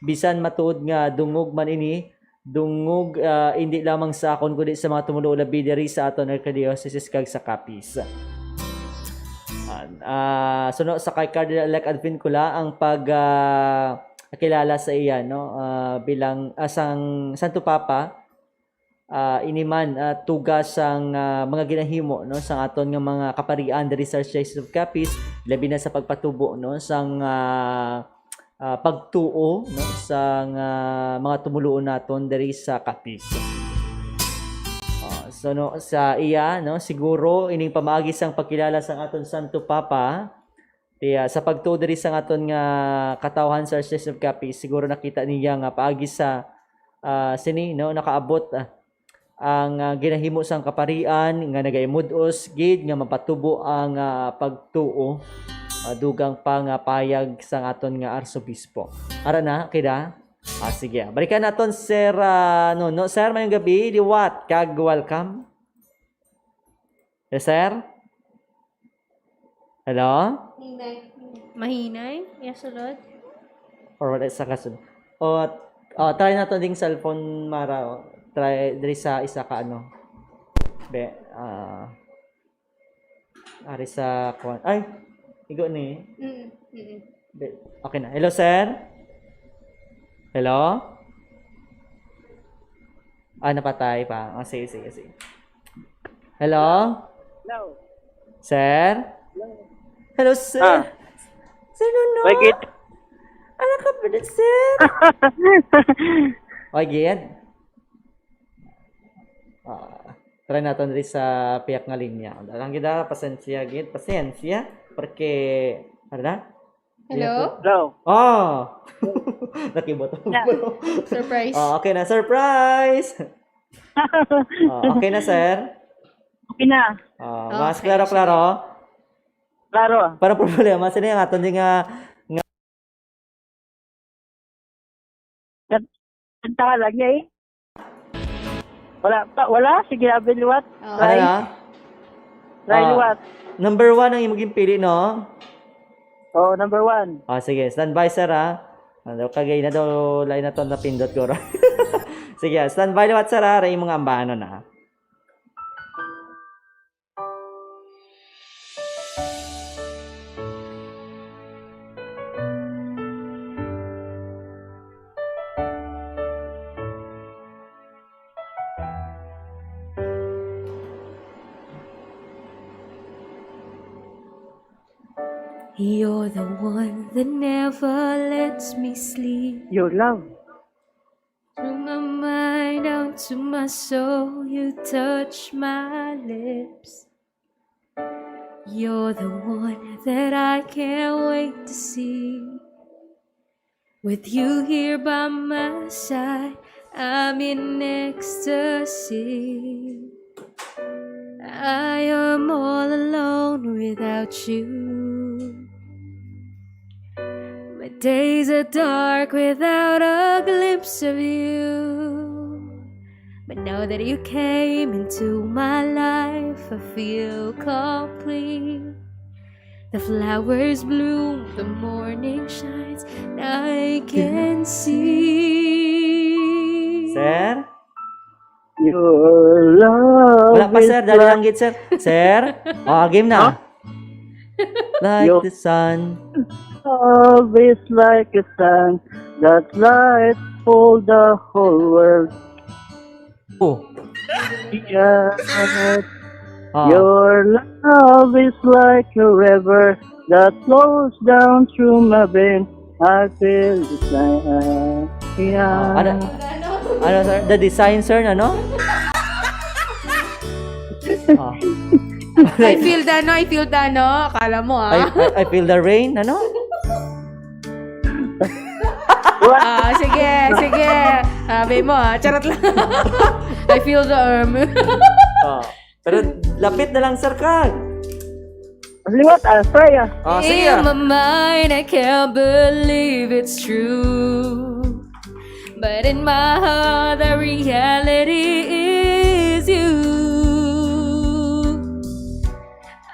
Bisan matuod nga dungog man ini, dungog hindi lamang sa akon kundi sa mga tumulo labi diri sa aton archdiocese kag sa Capiz. Suno sa kay Cardinal-elect Alvin Cola ang pagkilala sa iya, no? Bilang sang Santo Papa. Iniman tugas sang mga ginahimo, no, sang aton nga mga kaparian diri sa Archdiocese of Capiz, labi na sa pagpatubo, no, sang pagtuo, no, sang mga tumuluon naton diri sa Capiz. So no, sa iya, no, siguro ining pamaagi sang pagkilala sang aton Santo Papa sa pagtuo diri sang aton nga katawhan sa Archdiocese of Capiz, siguro nakita niya nga paagi sa sini, no, nakaabot ang ginahimo sang kaparian nga nagaimudos gid nga mapatubo ang pagtuo dugang pang payag sang aton nga arsobispo. Ara na kida? Sige. Balikan naton Sir Nuno. Sir, mayong gabi. Liwat kag welcome. Yes, sir? Hello? Mahinay? Yes, Lord. Or wala sa kasunod. Try natin ding cellphone, Mara. Try diri sa isa ka ano. Ari sa kwan. Ay, igo ni. Okay na. Hello, sir? Hello? Napatay pa. Sige. Hello? Hello. Sir? Hello, sir. Sir Nuno? Bakit? Ano ka ba, sir? Okay, try natin rin sa piyak nga linya. Dalang gida, pasensya. Porque, ano na? Hello? Hello. Nakibot. Surprise. Okay na, surprise! Okay na, sir? Okay na. Mas Okay, klaro-klaro. Klaro. Para problema, sino yung aton din nga Kanta ka lang niya eh. Wala. Sige, Abel Liwat. ano na? Try Liwat. Number 1 ang imong pili, no? Oh, number 1. Sige, standby, sir, ha? Kagay na daw, lain na to na pindot ko. Sige, standby liwat, sir, ha? Ray mga ambano na. You're the one that never lets me sleep. Your love. From my mind down to my soul, you touch my lips. You're the one that I can't wait to see. With you here by my side, I'm in ecstasy. I am all alone without you. My days are dark without a glimpse of you. But now that you came into my life, I feel complete. The flowers bloom, the morning shines, and I can see. Sir? Your love. Wala pa, sir. Dali lang gid, sir. Sir? Game na. Like Yo. the sun. Love is like a sun that lights for the whole world. Yeah. Your love is like a river that flows down through my veins. I feel the sun. Yeah. Ano, sir? The design, sir, ano? I feel the no. Akala mo I feel the rain, ano? Sige. Sabi mo charot lang. I feel the Pero lapit na lang, sir, kag. Liwat, try Sige. In my mind, I can't believe it's true. But in my heart, the reality is you.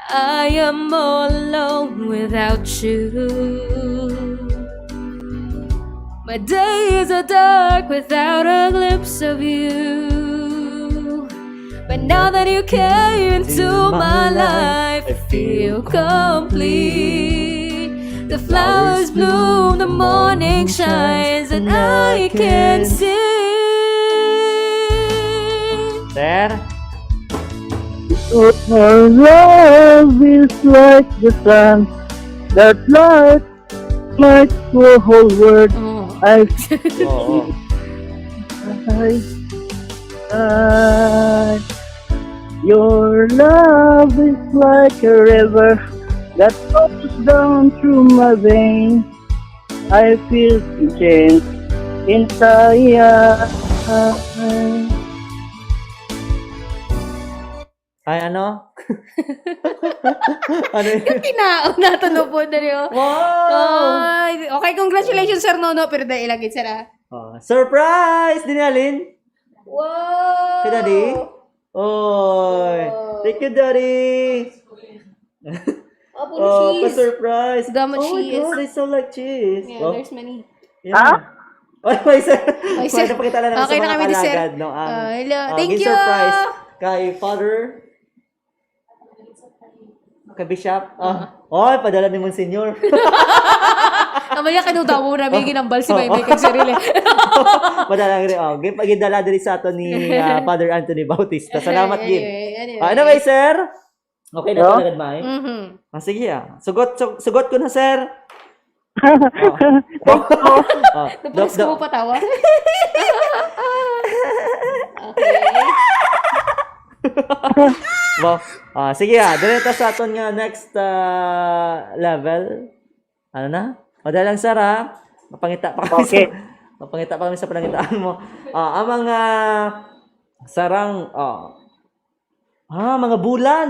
I am all alone without you. My days are dark without a glimpse of you. But now that you came into my life, I feel complete. The flowers bloom, the morning shines, and I can see. Sir? Your love is like the sun that lights the whole world. I Oo. Your love is like a river that flows down through my veins. I feel the change inside. Ay, ano? Ano yun? Kinaon nato no po dali oh. Wow! Ay, okay, congratulations Sir Nono, pero dahil ilagit sila. Surprise! Dinalin? Wow! Kay Daddy? Oy! Thank you, Daddy! Oh, puro Oh, cheese. pa-surprise! Gama Oh my cheese. God, I so like cheese. Yeah, Oh, there's many. yeah. Oy, may sir. May May sir. napakita lang namin Okay sa na mga kami ni sir. kalagad. No? Hello. Thank you. Surprise kay Father. Kay Bishop. Oy, padala ni Monsignor. Kamaya kinuta mo na may ginambal si May kay sarili. Padala rin. Pagidala din sa ato ni Father Anthony Bautista. Salamat, Gin. Anyway. Anyway, sir. Okay na talaga, May? Mhm. Sige, Sugot ko na, sir. Tapos ko mo patawa. Okay. Sige, dito sa aton nga next level. Ano na? Madala lang, sir, ha? Mapangita pa kami Okay. Mapangita pa kami sa panangitaan mo. Ang mga sarang, mga bulan.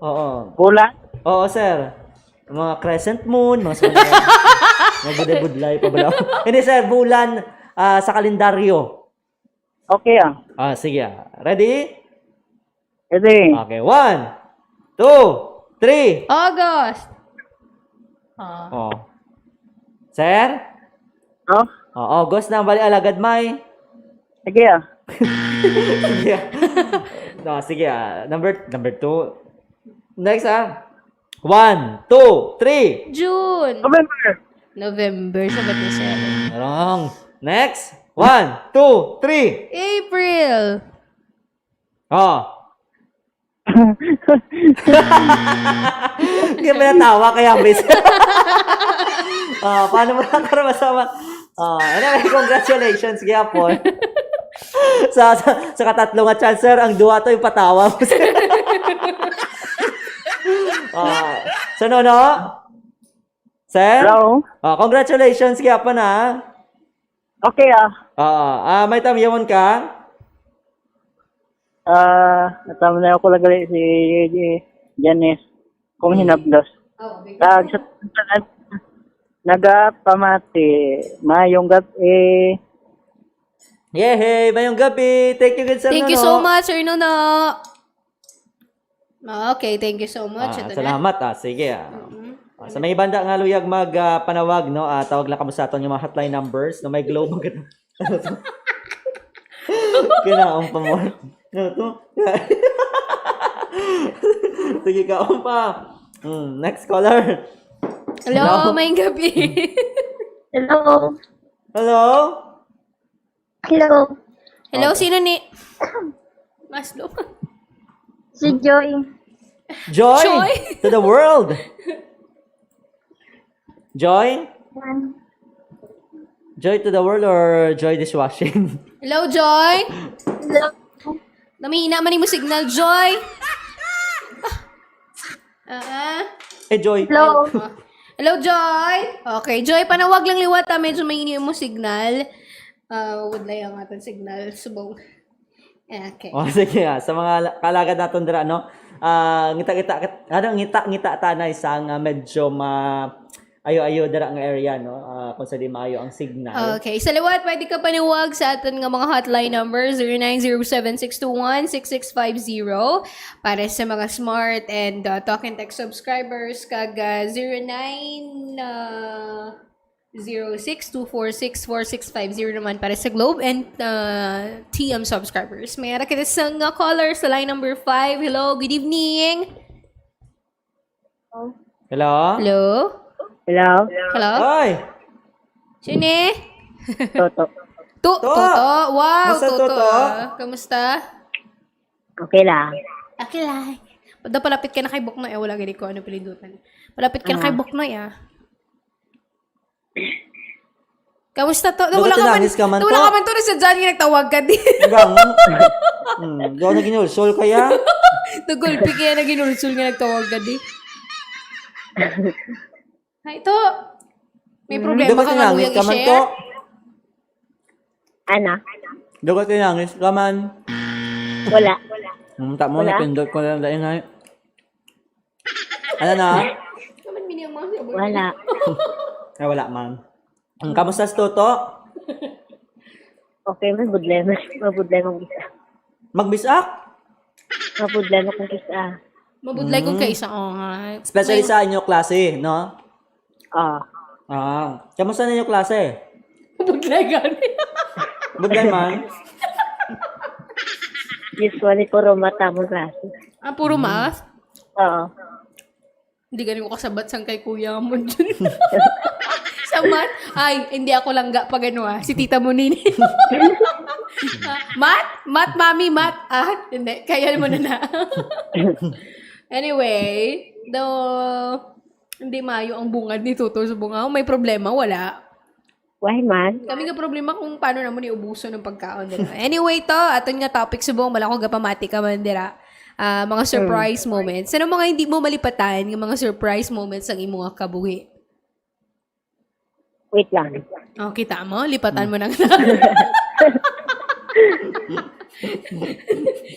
Oo. Bulan? Oo, sir. Mga crescent moon, mga budlay pa ba? Hindi, sir, bulan sa kalendaryo. Okay Sige. Ready? Ready? Okay, 1, 2, 3. August. Sir? Oh? August na, bali alagad, May. Sige Sige. Sige, number 2. Next, 1, 2, 3. June. November. November. Sabat ni sir. Wrong. Next. 1, 2, 3. April. Hindi mo natawa kaya, bis. Paano mo nakakaroon masama? Anyway, congratulations, Gyapon. sa katatlong at chance, sir, ang duwa to yung patawa mo. So, no? Sir? Hello? Congratulations, Gyapon, ha? Okay May tamyamon ka? natama na ako lagi si Janice kung hinablos. Nagapamati, mayong gabi. Yehey! Mayong gabi! Thank you, good sir, Thank you Nono. so much, Sir Nono. Okay, thank you so much. Ito na. Salamat, sige. Sa may banda nga luyag magpanawag, no? Tawag lang kamo sa aton yung mga hotline numbers, no? May globe mo ganun. Kinaon pa mo. Ano to? Sige ka, pa. Next caller. Hello, may gabi. Hello. Hello? Hello. Hello, sino ni... Maslo. Si Joy. Joy, Joy? to the world. Joy? Joy to the world or Joy dishwashing? Hello, Joy. Hello. Namihina man mo signal, Joy. Joy. Hello. Hello, Joy. Okay, Joy, panawag lang liwat. Medyo may mo signal. Would lay ang ating signal. Subong. Okay. Sige sa mga kalagad natin dira, no? Ngita tanay sang medyo ayo dira nga area, no? Kung sa di maayo ang signal. Okay. Sa liwat, pwede ka paniwag sa atin nga mga hotline number 0907-621-6650 para sa mga smart and talk and text subscribers kag 0906-246-4650 naman para sa Globe and TM subscribers. May ara kita sa caller sa line number 5. Hello, good evening. Hello? Hello? Hello? Hello? Hoy! Sini? Toto. Toto. Wow, Kamusta, Toto. Toto? Kamusta? Okay lang. Okay lang. Palapit ka na kay Buknoy. Wala gani ko ano pilindutan. Palapit ka na kay Buknoy, Kamusta to? Bakit tinangis ka man to? Wala ka man to sa dyan yung nagtawag ka din. Gang. Gawa na ginulsol kaya? Nagulpi kaya na ginulsul nga nagtawag ka din. Ay, to. May problema Dapat ka nga tinangis luyang ka man to. i-share? Ana? Dapat tinangis ka man. Wala. Tamo Wala. na pindot ko lang dahil nga. Ano na? Naman miniyang mga sabon. Wala. Ay, wala, ma'am. Kamusta sa Toto? Okay, may problema. Mabudlay kong isa. Magbisak? Mabudlay kong isa. Mabudlay kong kaisa. Oo nga. Especially sa inyo klase, no? Ah. Kamusta na inyo klase? Mabudlay gani. Budlay, man. Usually, puro mata mo klase. Puro math? Oo. Hindi galing ko kasabat sang kay kuya mo dyan. Sa math? Ay, hindi ako langga pag ano si tita mo nini. Math? Math, mami, math. Hindi. Kaya mo na. Anyway, hindi mayo ang bungad ni Tuto sa bunga. May problema, wala. Why man? Kami nga problema kung paano naman iubuso ng pagkaon nila. Anyway to, aton nga topic subong malako gapamati ka man dira. Mga surprise moments. Ano mga hindi mo malipatan ng mga surprise moments ang imong kabuhi? Wait lang. Oh, kita mo, lipatan mo nang.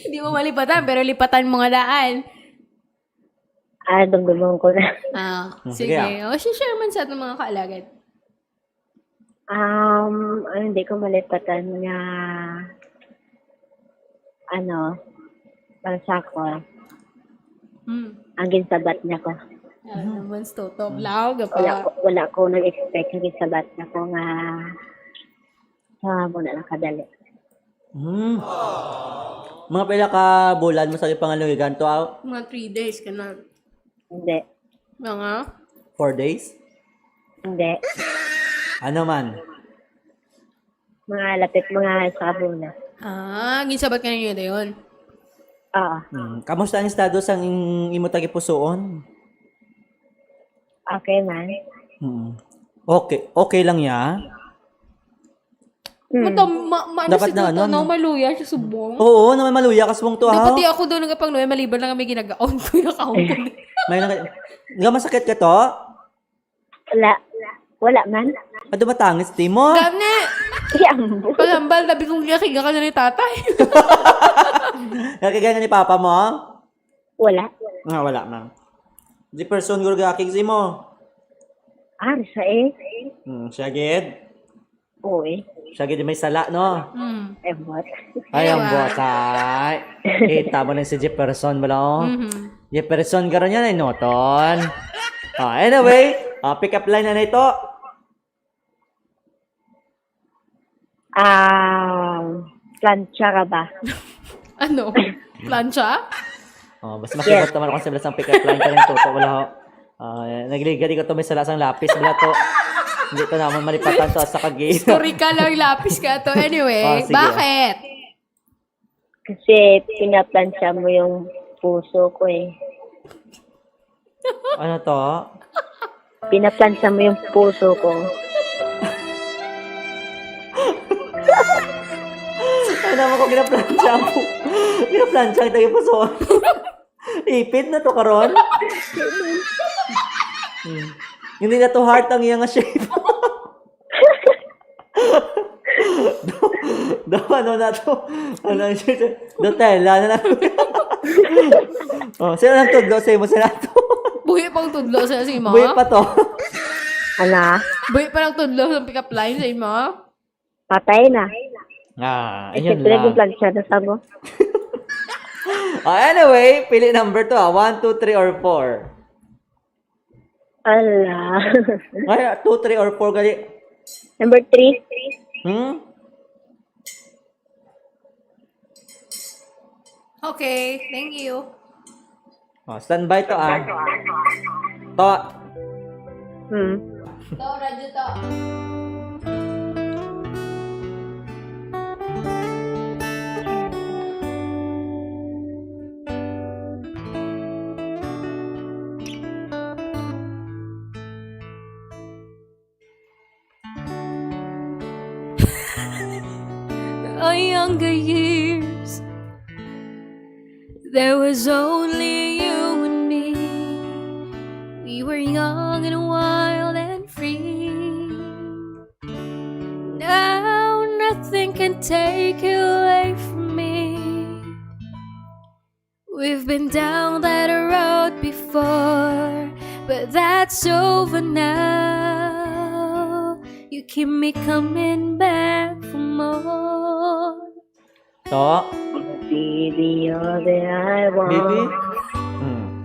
Hindi mo malipatan pero lipatan mo nga daan. Dumdumong ko na. Sige. Share man sa atong mga kaalagad. Hindi ko malipatan nga para ko. Ang ginsabat niya ko. Naman Toto, vlog pa. Wala ko nag-expect ang ginsabat niya ko nga mo na nakadali. Mga pila ka bulan mo sa pangaluhigan to? Mga 3 days ka na. Hindi. Mga? 4 days? Hindi. Ano man? Mga lapit mga sa kabuna. Ginsabat ka ninyo na yun. Oo. Kamusta ang estado sa imo tagipusoon? Okay man. Okay lang ya? Dapat na ano? Maluya siya subong. Oo, naman maluya kasbong to Dapat ako doon nga pang Noe, maliban lang kami ginagaon ko yung account ko. May nga masakit ka to? Wala man. Matangis, Timo? Gani! Yambo. Pagambal, tabi kong yakiga ka na ni tatay. Nakikaya ni Papa mo? Wala. Wala, ma'am. Di person gurgakig si mo. Sa eh. Siya gid. Uy. Siya gid may sala, no? What? Ay, ang botay. Kita mo na si Jefferson mo lang. Jefferson karon yan ay noton. Anyway, pick up line na ito. Plancha ka ba? Ano? Plancha? Basta makibot naman ako sa bilas ng pick up line ka rin toto. Wala ho. Nagliga di ko to may salasang lapis. Wala to. Hindi to naman malipatan to sa kagi. Historical lang lapis ka to. Anyway, sige. bakit? Kasi pinaplansya mo yung puso ko eh. Ano to? Pinaplansya mo yung puso ko. Ay naman ko ginaplansya mo. Ginaplansya ang tagipusoon. Ipit na to karon. Hindi na to heart ang iyang shape. Ano na to? Dotella na sino lang tudlo sa imo sila to? Buhi pang tudlo sa imo? Buhay pa to. Buhi pa lang tudlo sa pick-up line sa imo? Patay na. Ayun Siyempre, lang. yung plansya na sa mo. Anyway, pili number to 1, 2, 3, or 4. Ala. Ay, 2, 3, or 4 gali. Number 3. Okay, thank you. Standby to To. To, radyo to. Our younger years, there was only you and me. We were young and wild and free. Now nothing can take you away from me. We've been down that road before, but that's over now. You keep me coming back for more. To, Baby, all that I want. baby.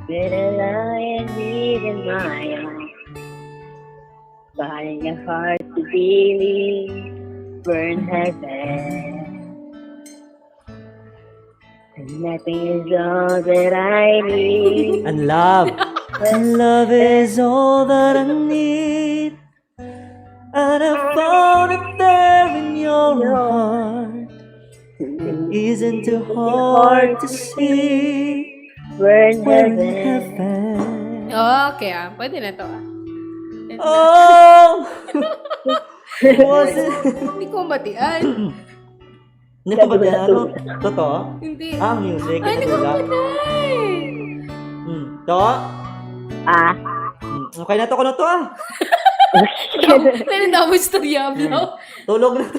Better lie and breathe in my arms. Find your heart to believe, burn heaven. And nothing is all that I need. And love. And love is all that I need. And I found it there in your heart. It isn't too hard to see. Burn We're in heaven. heaven. Okay, pwede na to. Oh! Was it? Hindi ko matian. Hindi ka ba yan? Ano? Totoo? Hindi. Music. Ay, hindi ko Wala. matay. To? Ah, Okay na to ko na to ah. Meron daw mo istorya, bro. Tulog na to.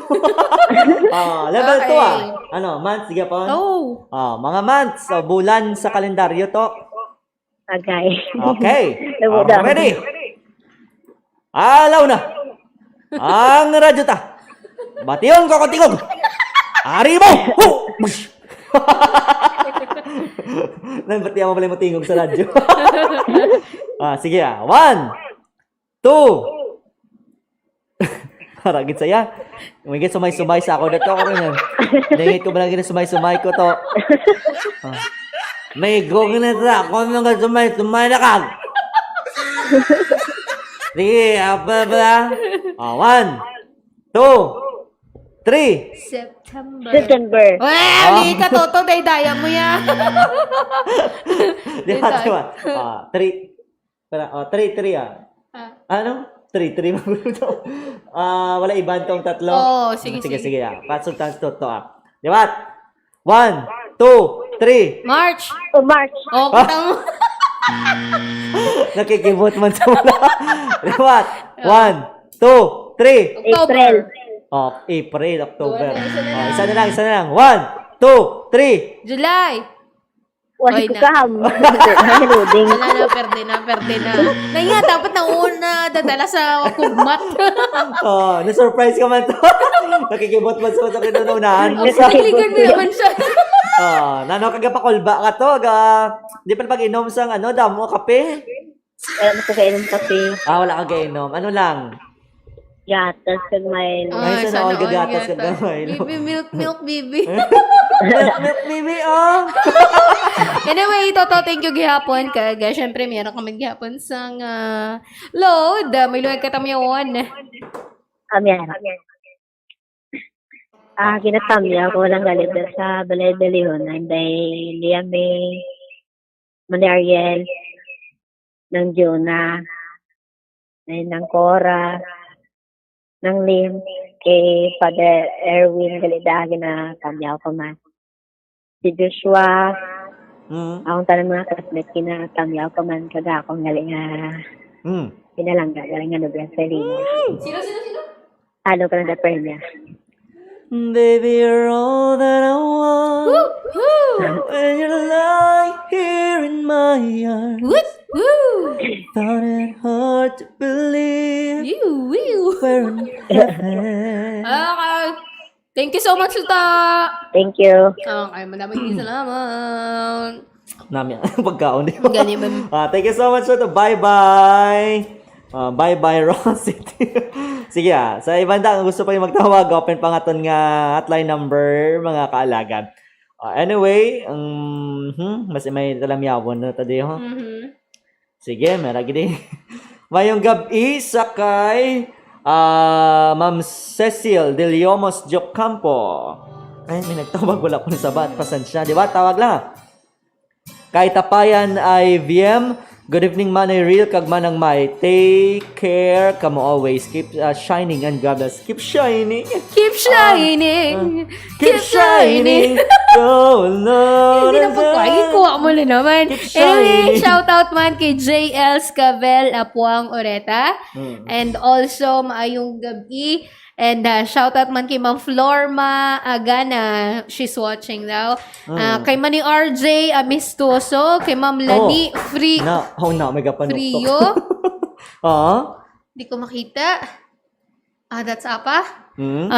Level 2 ah. Okay. Ano? Months? Sige po. Oh. Mga months. Bulan sa kalendaryo to. agay. Okay. Nabuda. Ready? Alaw na. Ang radyo ta. Bation ko kontigog. Ari mo! Ba't di mo pala mo tingog sa radyo? Sige 1, 2. Haragit saya. Umigit sumay-sumay sa ako na to. Nangit ko ba lang sumay-sumay ko to. May gong na ta. Kung nang sumay-sumay na kag. Sige, apa ba? 1, 2, 3. September. Well, hindi ka toto, daydaya mo yan. Di ba? 3. 3 ah. Ano? 3 magulo. Wala iban tong tatlo. Oh, sige. Sige ah. Pasultans to ah. Di ba? 1, 2, 3. March. Oh, March. Oh, kita mo. Nakikibot man sa wala. Di ba? 1, 2, 3. April. April, October. Isa na lang. Isa na lang. 1, 2, 3. July. Wala Oy, ko na. kaham. Loading. Wala na, perde na. Naya, dapat nauna dadala sa kugmat. Na-surprise ka man to. Nakikibot man sa kinununahan. Nakiligan mo naman siya. Nano kaga pa kolba ka to. Di pa pag-inom sang damo kape. Wala mo ko kainom kape. Wala kang kainom. Ano lang? Gatas kag may Ay, sana all gagatas ka na. Baby, milk, baby. Milk, baby, Anyway, Toto, thank you gihapon. Kag, syempre, meron kami gihapon sang load. May luwag katamyawan. Kamyan. Ginatamya ko walang galit sa Balay de Leon. Anday Liame, Mani Ariel, ng Jonah, ng Cora, ng Lim, kay Father Erwin Galidagi na kamyaw ko man. Si Joshua, akong tanong mga classmates kinatamyaw ko man kada akong galing pinalangga, galing nga Nobel sa Lino. Sino? Ano ka na niya? Baby, you're all that I want. Woo! When you lie here in my arms. Woo! Found it hard to believe we're in heaven. Okay. Thank you so much, Uta. Thank you. Okay, maraming salamat. Nami, pagkaon di ba? Ganyan Thank you so much to bye-bye. Bye-bye, Rosity. Sige sa ibanda, kung gusto pa yung magtawag, open pa nga ton nga hotline number, mga kaalagan. Anyway, mas may talamyawon na tadi ho. Sige, meragi din. Mayong gabi sakay Ma'am Cecil de Leomos Jocampo. Ay, may nagtawag, wala po na sabat. Pasensya, di ba? Tawag lang. Kay tapayan ay VM. Good evening, Manay Real. Kag manang may. Take care. Kamo always. Keep shining and God bless. Keep shining. Keep shining. Keep shining. Oh, Lord. Hindi na pagkakit. Kuha mo na naman. Keep shining. Anyway, shout out man kay JL Scavel Apuang Oreta. And also, maayong gabi. And shout out man kay Ma'am Florma Agana, she's watching daw. Kay Manny RJ Amistoso, kay Ma'am Lani May kapanuktok. Frio. Oo. Di ko makita. That's apa? Hmm?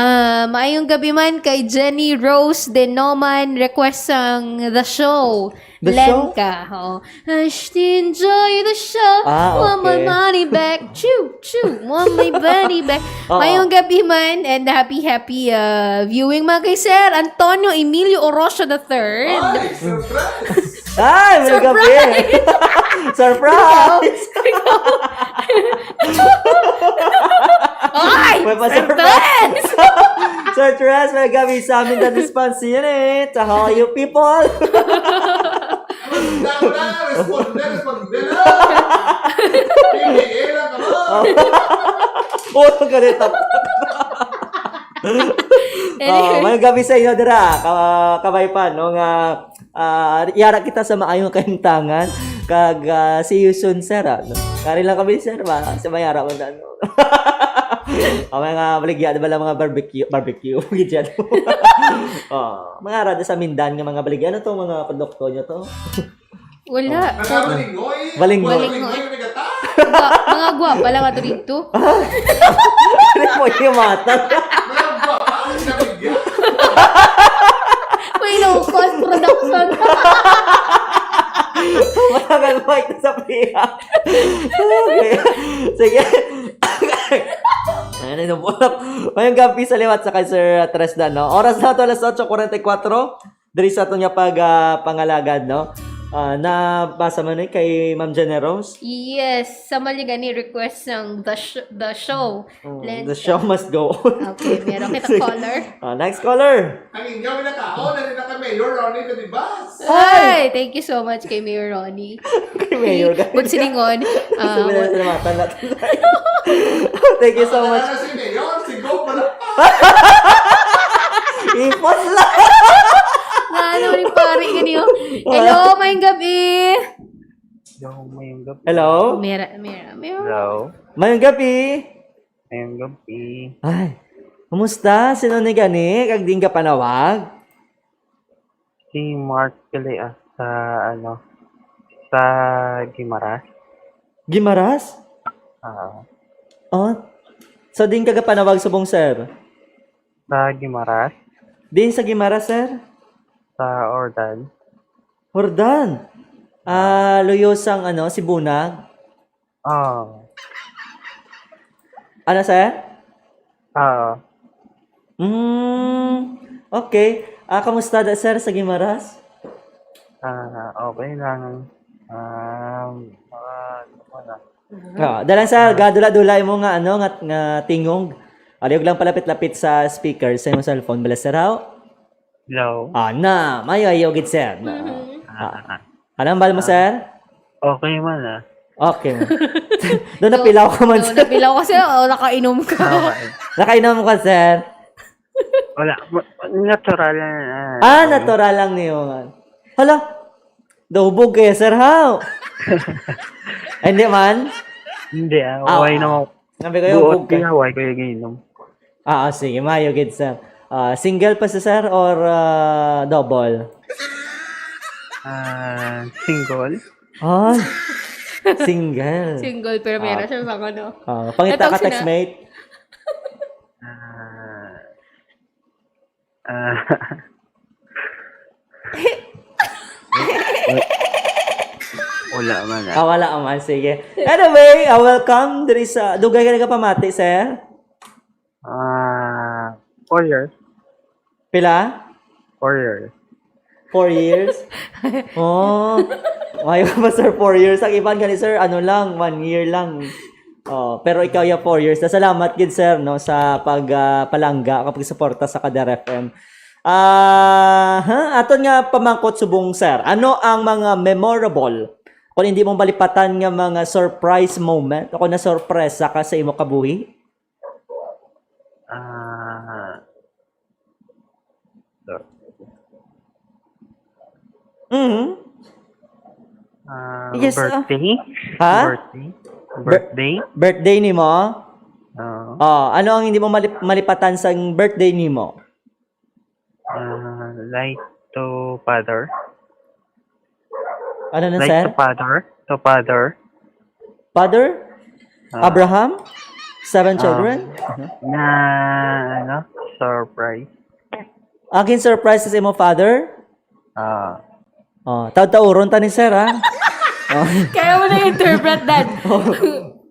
Maayong gabi man kay Jenny Rose Denoman, request ang The Show. The Show? Lenka. Oh. I should enjoy the show. Want my Okay. money back. Choo, choo. Want my money back. Maayong gabi man and happy viewing mga kay Sir Antonio Emilio Orozco III. Ay, may gabi! Surprise! Ay! May pa-surprise! Surprise! May gabi sa amin na response unit. How are you people? Puro ganito. May gabi sa inyo dira, kabaypan, no nga yara kita sa maayong kahintangan kag see you soon sir. Kari lang kami sir ba sa mayara mo na no. Mga baligya ba lang mga barbecue gidyan. Mga rada sa Mindan nga mga baligya ano to mga produkto nyo to. Wala. Balinggoy. Mga gwapa lang ato dito. Ano mo yung mata? May low-cost production. Matagal mo ito sa piya. Okay. Sige. Ayan, inubulap. Mayong gabi sa liwat sa kay Sir Tresdan, no? Oras na ito, alas 8:44. Dari sa ito niya pangalagad, no? Nabasa mo na kay Ma'am Generos? Yes, sa maligani request ng the show. The show must go on. Okay, meron kita caller. Next caller. Ang inyo minakaon, na rin na kami, Mayor Ronnie Cadibas. Hi! Thank you so much kay Mayor Ronnie. Kay Mayor. Good siningon. Salamatan natin. Thank you so much. Si Mayor, si Go pala. Ipos lang. Ano rin pari ganyo. Hello, mayong gabi. Hello? Mera. Hello. Mayong gabi. Ngayong gabi. Ay, kumusta? Sino ni gani? Kag din ka panawag? Si Mark Pilea sa sa Gimaras. Gimaras? Oh. So din ka panawag subong sir? Sa Gimaras. Din sa Gimaras sir? Sa Ordan. Hordan. Luyosang si Bunag. Ano sir? Okay. Kamusta da sir sa Gimaras? Okay lang. Dalang sir, gadula-dulay mo nga nga tingog. Aliyog lang palapit-lapit sa speaker sa imong cellphone bala sir how? Hello. Mayo gid sir. Anong bal mo sir? Okay man Okay. Doon napilaw ka man sir. Napilaw kasi nakainom ka. Okay. Nakainom ka sir. Wala. Natural na. Natural lang niyo. Hala. Dubog kayo sir how? Hindi man? Hindi Why naman. Sabi ko yung bug ka. Why kayo ginom? Sige. Mayo gid sir. Single pa si sir or double? Single. Single. Single pero meron siya sa Pangita ka Natawag sila. textmate? Wala man Wala man. Sige. Anyway, welcome. There is dugay ka pamati, sir? 4 years. Pila? 4 years. 4 years? Ayaw ba sir 4 years? Ang iban gani sir, 1 year lang. Pero ikaw yung 4 years. Salamat gid sir no sa pagpalangga kapag suporta sa Kader FM. Aton nga pamangkot subong sir. Ano ang mga memorable kung hindi mo balipatan nga mga surprise moment o na sorpresa ka sa imo kabuhi? Yes, birthday? Ha? Birthday? Birthday ni mo? Ano ang hindi mo malipatan sa birthday nimo? Like to father. Ano na, Like sir? to father. To father. Father? Ah. Abraham? 7 children? Na, surprise. Akin surprise sa imo, father? Ah, Taud-tauron ta ni sir, ha? Kaya mo na interpret that.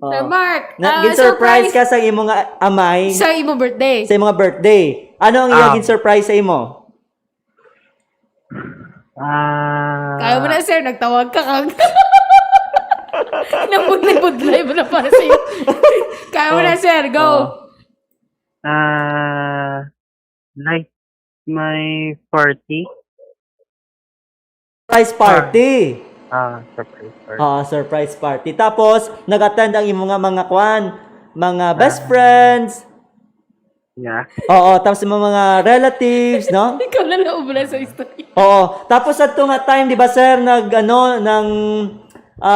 Sir Mark, Gin-surprise ka sa imong amay sa imo birthday. sa imong birthday. Ano ang iyang surprise sa imo? Kaya mo na, sir. Nagtawag ka kang. Nabudlay mo na para sa'yo. Kaya mo na, sir. Go. like my party. Surprise party. Surprise party. Surprise party. Tapos, nag-attend ang imong mga mga best friends. Yeah. Tapos yung mga relatives, no? Ikaw na naubula sa story. Tapos at nga time, di ba sir,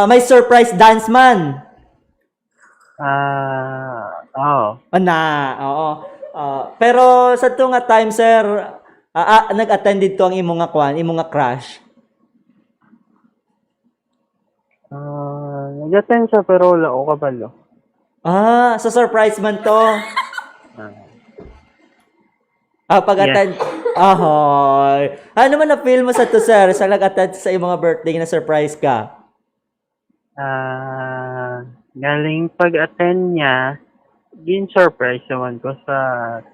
may surprise dance man. Pero sa nga time, sir, nag-attend dito ang imong crush. Nag-attend siya pero wala ko kabalo. Sa surprise man to. Pag-attend. Ahoy. Ano man na-feel mo sa to, sir, sa nag-attend sa iyong mga birthday na surprise ka? Galing pag-attend niya, surprise naman ko sa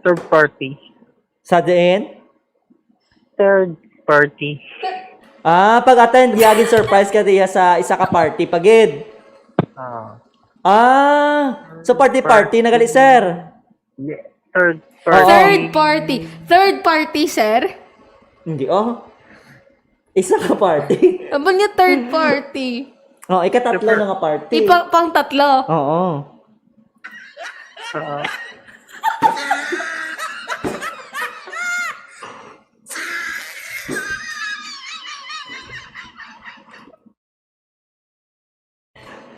third party. Sa diin? Third party. Pag-attend, yagin surprise ka diya sa isa ka party, pagid. So party, nagali, sir. Third party. Third party. Third party, sir? Hindi, isa ka party. Aba niya third party. Ikatatlo na nga party. Pang tatlo. Oo.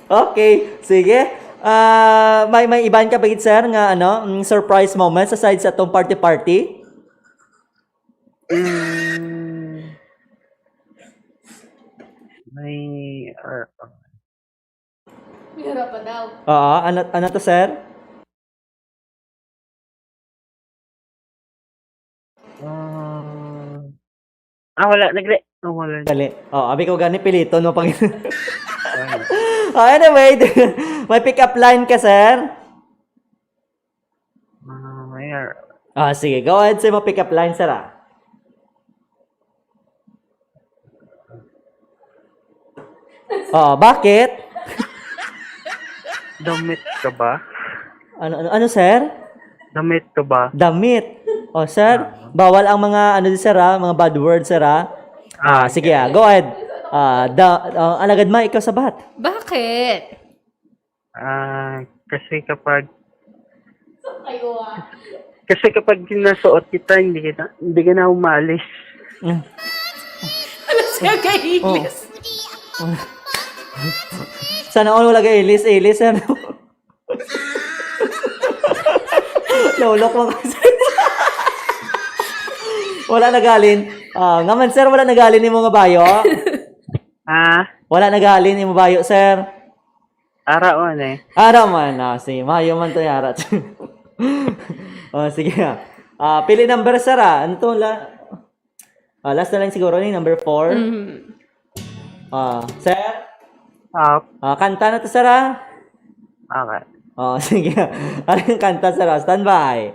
Okay, sige. May iban ka bagit, sir, nga surprise moments aside sa tong party? May Meron pa daw. Ano to, sir? wala. Wala. Dali. Abi ko gani pilito no pag. Anyway, may pick up line ka, sir? Sige, go ahead sa mo pick up line, sir. Bakit? Damit ka ba? Ano, sir? Damit ka ba? Damit. Sir, bawal ang mga sir, mga bad words, sir. Sige, go ahead. Alagad ma, ikaw sabat. Bakit? Kasi kapag ginasuot kita, hindi ka na umalis. Ano siya ka-English? Sana all wala ka-ilis, sir. Lolok mo kasi. Wala nagalin. Ngaman, sir, wala nagalin ni mga bayo. Wala nagalin ni mga bayo, sir. Ara man eh. Ara man. Sige, mayo man to yara. Sige. Pili number, sir. Ano to? Last na lang siguro ni number 4. Sir? Kanta na to, sir, Okay. Sige. Ano yung kanta, sir? Stand by.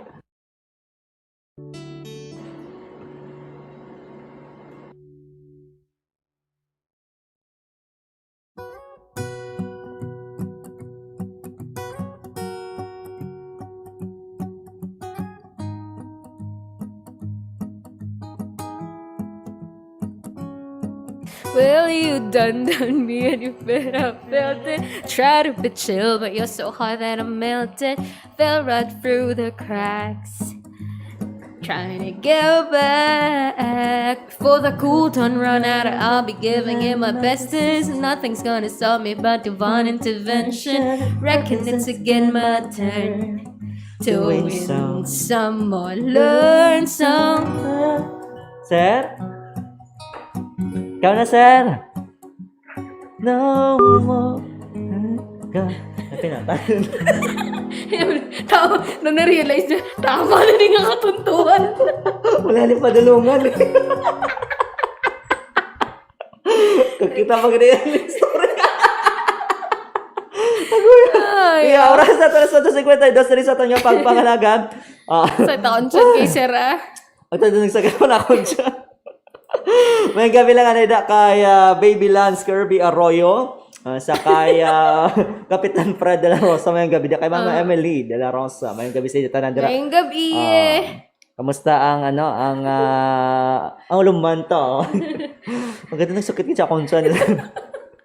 Well, you done me and you felt it. Try to be chill, but you're so hot that I melted. Fell right through the cracks. Trying to get back before the cool ton run out. I'll be giving it my bestest. Nothing's gonna stop me but divine intervention. Reckon it's again my turn. To win some or learn some. Sir? Ikaw na, sir. No more. Pinatan. Nung na-realize na, tama na rin ang katuntuhan. Wala rin padulungan eh. Kung kita mag-realize story. Ay, Iya, oras na to, 52 rin sa itong pagpangalagad. sa taon siya kay Sir, Magtadunong sa gano'n ako dyan. May gabi lang anay kay Baby Lance Kirby Arroyo. Sa kay Kapitan Fred de la Rosa. May gabi kay Mama Emily de la Rosa. May gabi sa inyo tanan dira. ngayong gabi Kamusta ang ang lumanto? Maganda ng sakit sa konsa nila.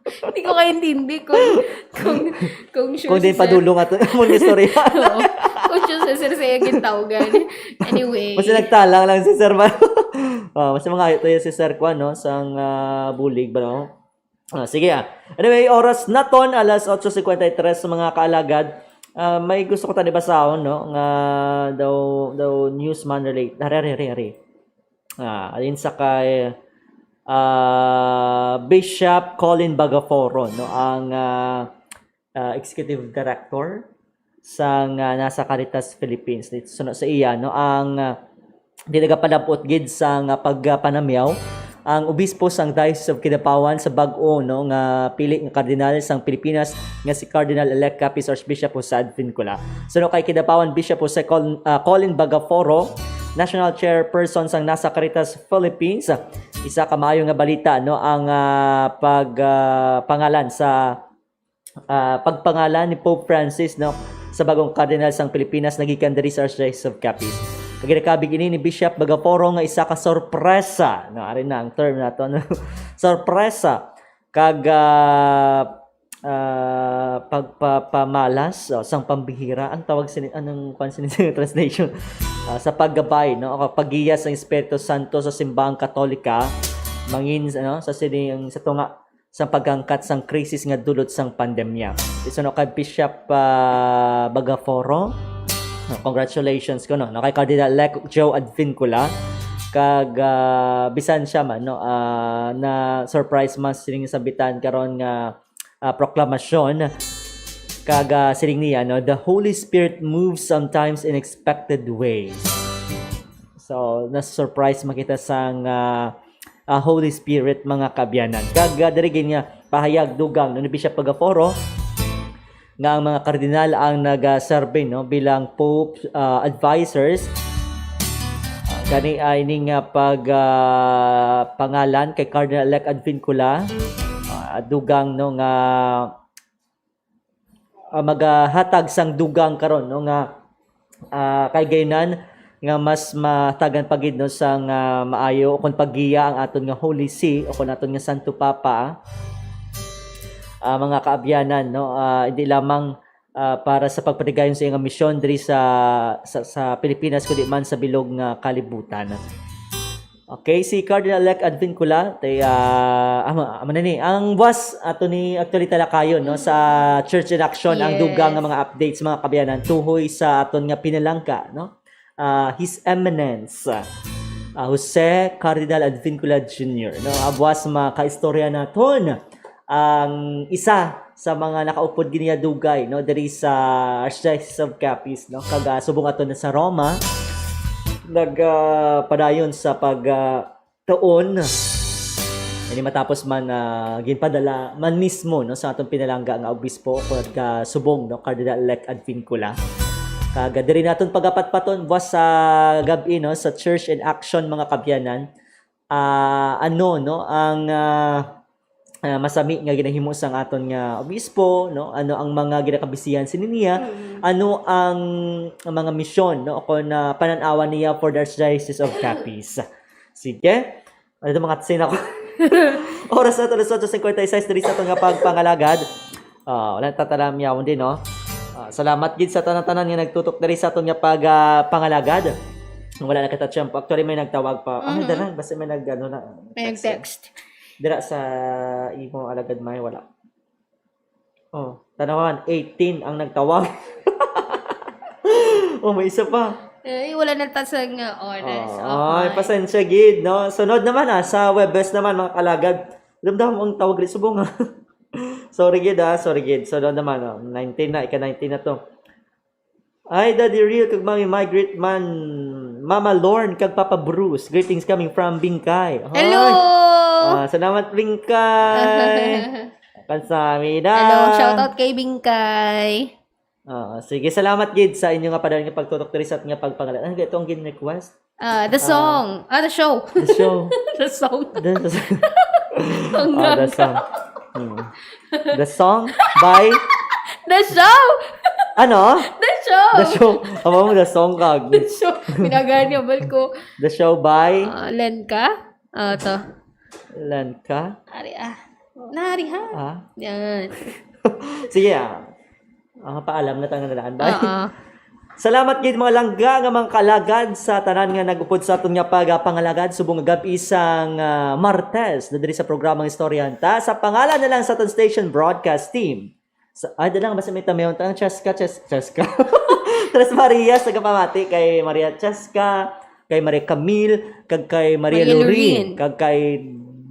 Hindi ko kayo intindi kung sure Kung din si Sir. padulong ato mo ni story. Oo. Kung sure si Sir sa yung tawgan. Anyway. Mas nagtalang lang si Sir ba? Mas mga ito yung si Sir Kwan, no? Sang bulig ba, no? Sige Anyway, oras na ton, alas 8:53 sa mga kaalagad. May gusto ko tani basahon, no? Nga daw newsman relate. Hari. Alin sa kay Bishop Colin Bagaforo, no? Ang executive director sang nasa Caritas Philippines dito sa iya, no? Ang dinagapadapot gid sang pagpanamyaw ang obispo sang Diocese of Kidapawan sa bag-o, no, nga pili nga kardinal sang Pilipinas nga si Cardinal-elect Capiz Archbishop Jose Advincula. So no, kay Kidapawan Bishop Jose Colin Bagaforo, National Chairperson sang nasa Caritas Philippines, isa ka maayo nga balita, no, ang pagpangalan sa pagpangalan ni Pope Francis, no, sa bagong kardinal sang Pilipinas nagikan diri sa Archdiocese of Capiz. Kaginakabig ini ni Bishop Bagaforo nga isa ka sorpresa, no, ari na ang term nato, no? Sorpresa kag pagpapamalas sang pambihira ang tawag anong translation sa paggabay, no, o paggiya sa Espiritu Santo sa simbahang Katolika mangin sa sining sa tunga sa pagangkat sang krisis nga dulot sang pandemya. Isuno kay Bishop Bagaforo. Congratulations ko, no, kay Cardinal-elect Joe Advincula kag bisan siya man, no, na surprise man sining sabitan karon nga proklamasyon kag sining niya, no, the Holy Spirit moves sometimes in unexpected ways. So na surprise makita sang Holy Spirit mga kabyanan. Kag diri nga pahayag dugang no, ni Bishop Bagaforo nga ang mga kardinal ang nag-serve, no, bilang Pope advisors. Kani ay ning pangalan kay Cardinal-elect Advincula, dugang, no, nga maghatag sang dugang karon, no, nga kay gaynan nga mas matagan pagid, no, sang maayo kon paggiya ang aton nga Holy See o kon aton nga Santo Papa. Mga kaabyanan, no, hindi lamang para sa pagpatigayon sa iyang misyon diri sa Pilipinas kundi man sa bilog nga kalibutan. Okay, si Cardinal-elect Advincula tay ang was ato ni actually talakayon, no, sa Church in Action. Ang dugang nga mga updates mga kabyanan tuhoy sa aton nga pinalangka, no, His Eminence Jose Cardinal Advincula Jr., no, abwas mga kaistorya naton ang isa sa mga nakaupod giniya dugay, no, diri sa Archdiocese of Capiz, no, kag subong ato na sa Roma nagpadayon sa pagtuon ini matapos man ginpadala man mismo, no, sa atong pinalangga nga obispo kag subong, no, Cardinal-elect Advincula. Kag diri naton pagapat-paton buwas sa gabi, no, sa Church in Action mga kabyanan, no, ang masami nga ginahimo sang aton nga obispo, no, ano ang mga ginakabisihan niya, ano ang mga misyon, no, kon panan-awa niya for the Archdiocese of Capiz. Sige, ano mga tsin ako. Oras na to, 8:56 diri sa aton nga pagpangalagad. Wala tatalam yaw din, no. Salamat gid sa tanan-tanan nga nagtutok diri sa aton nga pagpangalagad. Wala na kita champ. Actually may nagtawag pa. Dala, basta may na may nag-text. Dira sa imong alagad may wala. Tanawan 18 ang nagtawag. Oh, may isa pa. Wala na tasang oras. Ay, pasensya gid, no? Sunod naman sa Webes naman mga kalagad. Damdam ang tawag rin subong ha. Sorry gid. Sunod naman 19 na, ika-19 na to. Ay, Daddy Real, kag mami migrate man, Mama Lorne, kag Papa Bruce. Greetings coming from Bingkay. Hello! Salamat Bingkay. Kansamida. Hello, shoutout kay Bingkay. Sige, salamat gid sa inyo nga padayon nga pagtutok diri sa nga pagpangalan. Ano ito ang gin request? The song. The show. The show. The song. The song. The song by The show! ano? The show! The show. Amo mo the song kag. The show. Minaganyamal ko. The show by Lenka? To. Lanka. Ari Nari ha? Yan. Sige paalam na tangan nalaan ba? Salamat gid mga langga nga mga kalagad sa tanan nga nagupod sa aton nga pangalagad subong nga gabi isang Martes na diri sa programang Istoryanta sa pangalan na lang sa aton station broadcast team. Lang basta may tamayon tang Cheska. Tres Maria sa kapamati kay Maria Cheska, kay Maria Camille, kag kay Maria Lorin, kag kay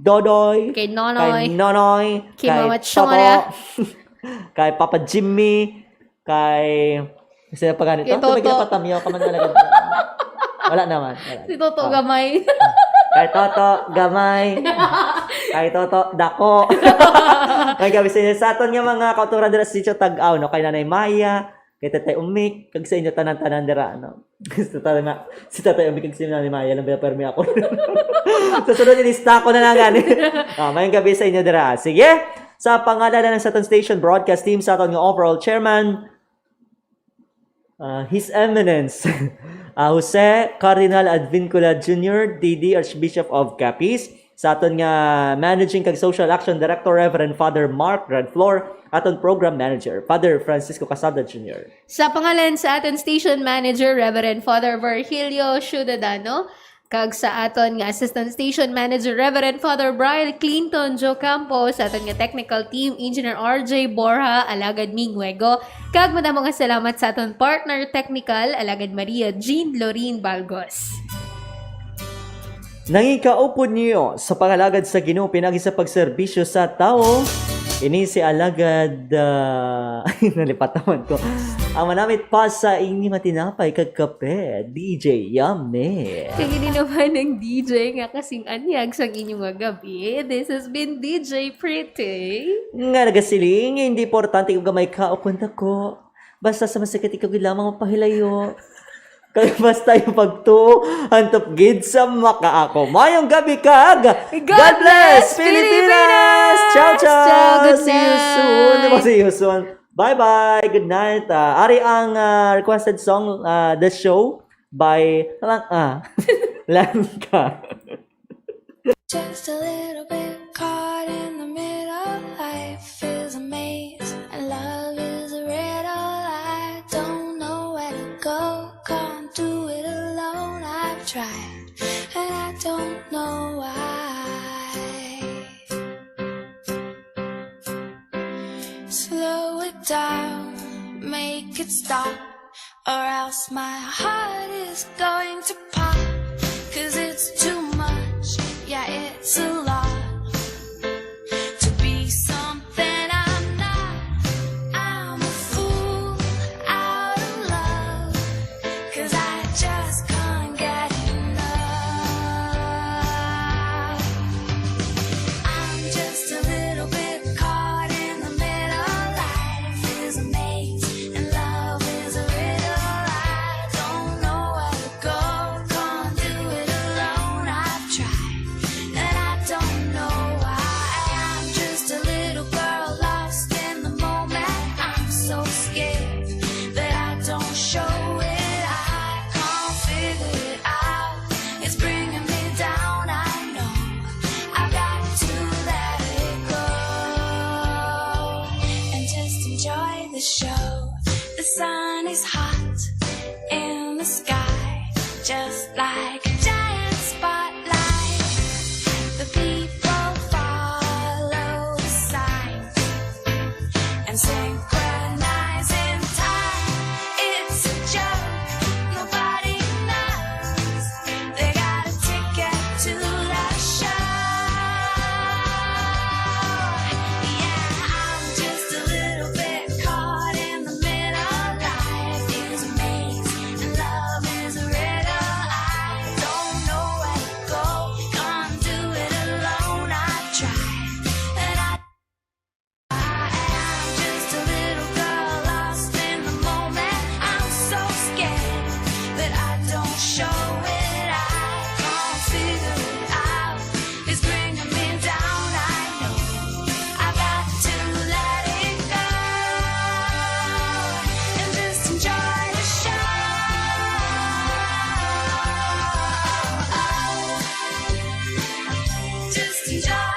Dodoy, kay Nonoy, kay Mama Toto, Chona, kay Papa Jimmy, kay sino pa ganito? Kay Toto. Ito patamyo ka man talaga. Wala naman. Si Toto Gamay. Kay Toto Gamay. Kay Toto Dako. Kay gabi sa aton nga mga kauturan dira sa Sitio Tag-aw, no? Kay Nanay Maya, kay Tatay Umik, kag sa inyo tanan-tanan dira, no? Si Tatay Umik kag si Nanay Maya lang pinapermi ako. Susunod ilista ko na lang gani. Mayong gabi sa inyo dira. Sige. Sa pangalan ng Saturn Station Broadcast Team sa aton nga overall chairman, His Eminence, Jose Cardinal Advincula Jr., DD, Archbishop of Capiz, sa aton nga Managing kag Social Action Director, Reverend Father Mark Redflor, aton Program Manager, Father Francisco Casada Jr. Sa pangalan sa aton Station Manager, Reverend Father Virgilio Ciudadano, kag sa aton nga Assistant Station Manager, Reverend Father Brian Clinton Joe Campos, sa aton nga Technical Team, Engineer RJ Borja, Alagad Mingwego, kag madamo nga salamat sa aton Partner Technical, Alagad Maria Jean Lorin Balgos. Nangikaupod niyo sa pangalagad sa Ginoo pinagi sa pagserbisyo sa tao. Ini si Alagad nalipatawan ko. Ang manamit pa sa inyo matinapay kag kape, DJ Yummy. Kagini naman ng DJ nga kasing anyag sa inyong mga gabi. This has been DJ Pretty. Nga nagasiling, hindi importante kung gamay ka o kwenta ko. Basta sa masakit ikaw lamang mapahilayo. Kaya basta yung pagto, hantop gid sa makaako. Mayong gabi kag! God bless Pilipinas! Ciao, ciao! Good See you soon! See you soon! Bye-bye! Good night! Ari ang requested song, The Show by Lanka. Just a little bit caught in the middle. Life is a maze and love is a riddle. I don't know where to go, can't do it alone. I've tried and I don't know why. Slow it down, make it stop, or else my heart is going to pop. 'Cause it's too much, yeah, it's a lot to be something I'm not. I'm a fool out of love, 'cause I just can't get enough. I'm just a little bit caught in the middle. Life is a maze and love is a riddle. I don't know where to go, can't do it alone. Teacher.